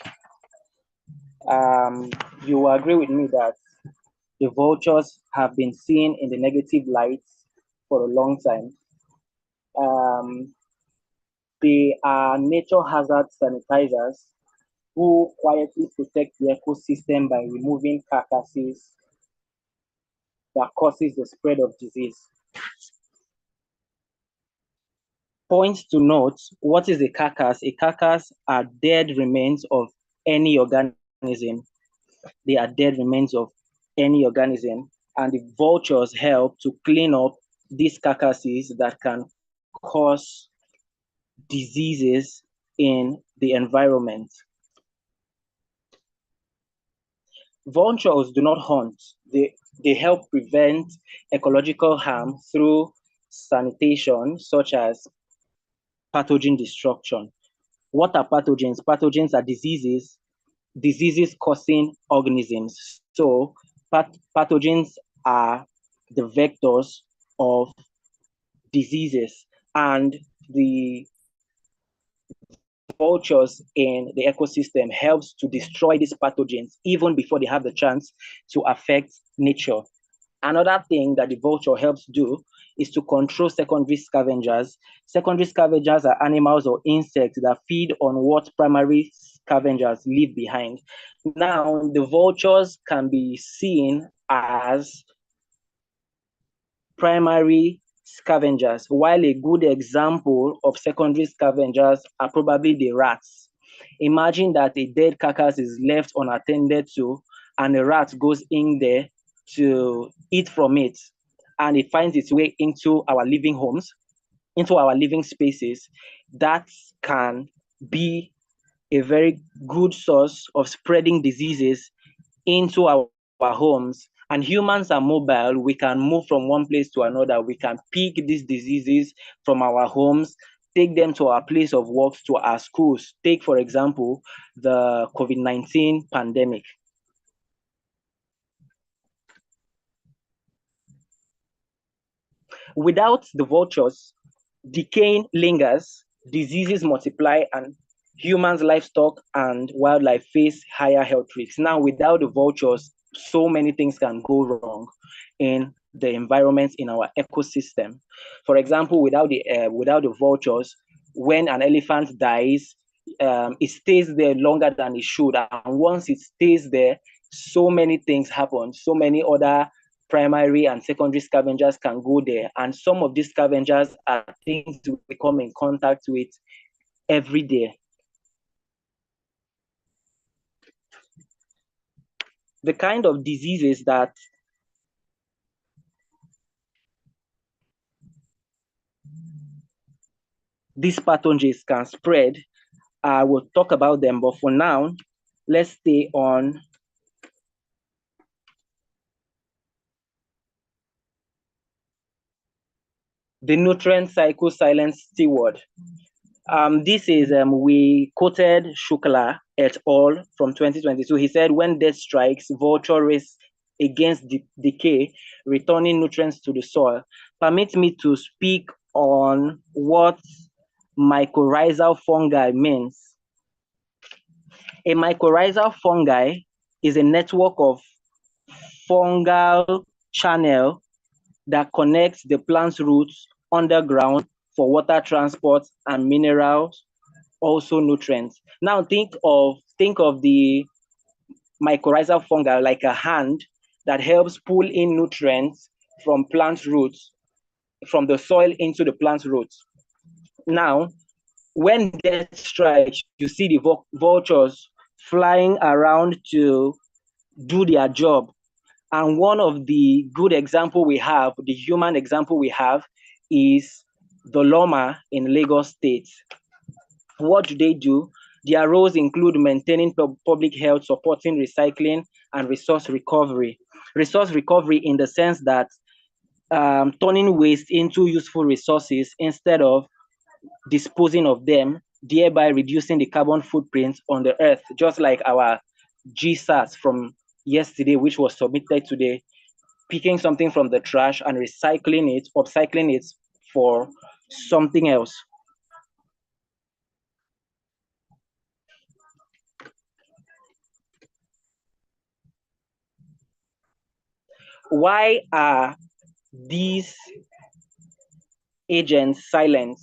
You will agree with me that the vultures have been seen in the negative light for a long time. They are nature hazard sanitizers who quietly protect the ecosystem by removing carcasses that causes the spread of disease. Point to note, what is a carcass? A carcass are dead remains of any organism. They are dead remains of any organism, and the vultures help to clean up these carcasses that can cause diseases in the environment. Vultures do not hunt. They help prevent ecological harm through sanitation, such as pathogen destruction. What are pathogens? Pathogens are diseases causing organisms. So pathogens are the vectors of diseases, and the vultures in the ecosystem helps to destroy these pathogens even before they have the chance to affect nature. Another thing that the vulture helps do is to control secondary scavengers. Secondary scavengers are animals or insects that feed on what primary scavengers leave behind. Now, the vultures can be seen as primary scavengers, while a good example of secondary scavengers are probably the rats. Imagine that a dead carcass is left unattended to, and a rat goes in there to eat from it, and it finds its way into our living homes, into our living spaces. That can be a very good source of spreading diseases into our homes. And humans are mobile. We can move from one place to another. We can pick these diseases from our homes, take them to our place of work, to our schools. Take, for example, the COVID-19 pandemic. Without the vultures, decaying lingers, diseases multiply, and humans, livestock, and wildlife face higher health risks. Now, without the vultures, so many things can go wrong in the environment, in our ecosystem. For example, without the vultures, when an elephant dies, it stays there longer than it should, and once it stays there, so many things happen. So many other primary and secondary scavengers can go there, and some of these scavengers are things we come in contact with every day. The kind of diseases that these pathogens can spread, I will talk about them, but for now, let's stay on the nutrient cycle silent steward. This is, we quoted Shukla et al. From 2022. He said, when death strikes, vulture race against decay, returning nutrients to the soil. Permit me to speak on what mycorrhizal fungi means. A mycorrhizal fungi is a network of fungal channel that connects the plant's roots underground for water transport and minerals, also nutrients. Now think of the mycorrhizal fungi like a hand that helps pull in nutrients from plant roots from the soil into the plant roots. Now, when death strikes, you see the vultures flying around to do their job. And one of the good example we have, the human example we have, is the llama in Lagos State. What do? Their roles include maintaining public health, supporting recycling, and resource recovery. Resource recovery in the sense that turning waste into useful resources instead of disposing of them, thereby reducing the carbon footprint on the earth, just like our GSAT from yesterday, which was submitted today, picking something from the trash and recycling it, upcycling it for something else. Why are these agents silent?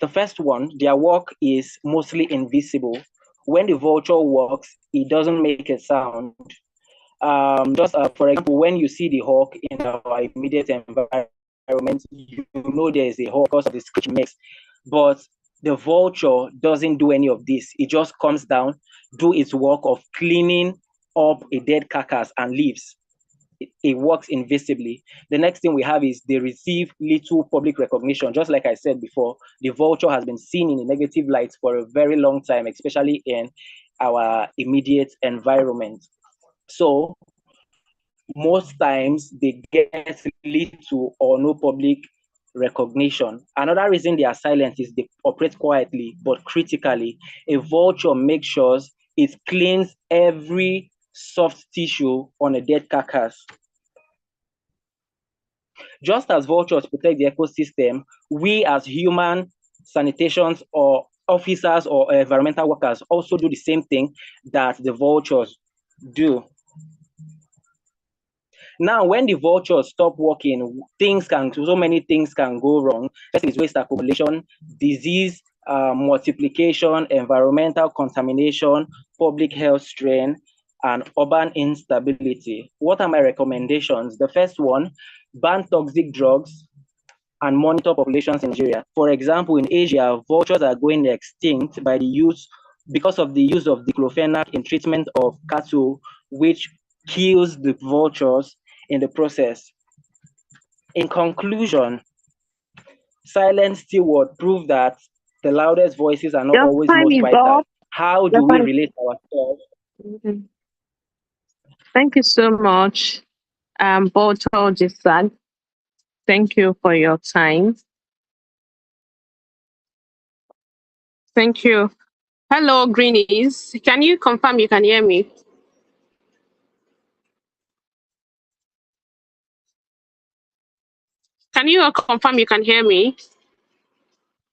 The first one, their work is mostly invisible. When the vulture walks, it doesn't make a sound. For example, when you see the hawk in our immediate environment, you know there's a hawk because of the screech it makes. But the vulture doesn't do any of this. It just comes down, do its work of cleaning up a dead carcass and leaves. It works invisibly. The next thing we have is they receive little public recognition. Just like I said before, the vulture has been seen in a negative light for a very long time, especially in our immediate environment. So most times they get little or no public recognition. Another reason they are silent is they operate quietly but critically. A vulture makes sure it cleans every soft tissue on a dead carcass. Just as vultures protect the ecosystem, we as human sanitation or officers or environmental workers also do the same thing that the vultures do. Now, when the vultures stop working, so many things can go wrong. First is waste accumulation, disease multiplication, environmental contamination, public health strain, and urban instability. What are my recommendations? The first one, ban toxic drugs and monitor populations in Nigeria. For example, in Asia, vultures are going extinct because of the use of diclofenac in treatment of cattle, which kills the vultures in the process. In conclusion, silent steward prove that the loudest voices are not always most vital. How do we relate ourselves? Thank you so much, Boto Jisag. Thank you for your time. Thank you. Hello, Greenies. Can you confirm you can hear me? Can you confirm you can hear me?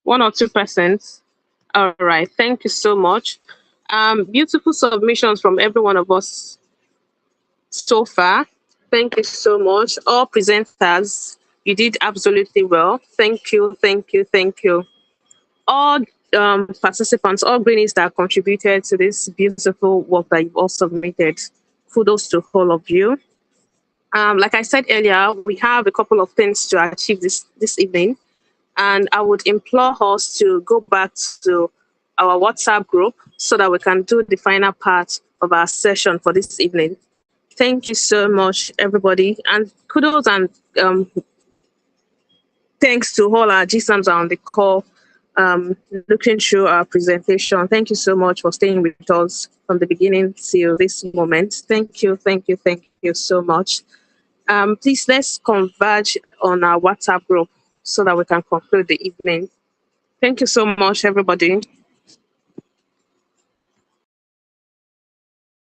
1 or 2%. All right. Thank you so much. Beautiful submissions from every one of us so far. Thank you so much. All presenters, you did absolutely well. Thank you, thank you, thank you. All participants, all greenies that contributed to this beautiful work that you've all submitted. Kudos to all of you. Like I said earlier, we have a couple of things to achieve this evening. And I would implore us to go back to our WhatsApp group so that we can do the final part of our session for this evening. Thank you so much, everybody. And kudos and thanks to all our GSAMs on the call, looking through our presentation. Thank you so much for staying with us from the beginning till this moment. Thank you, thank you, thank you so much. Please, let's converge on our WhatsApp group so that we can conclude the evening. Thank you so much, everybody.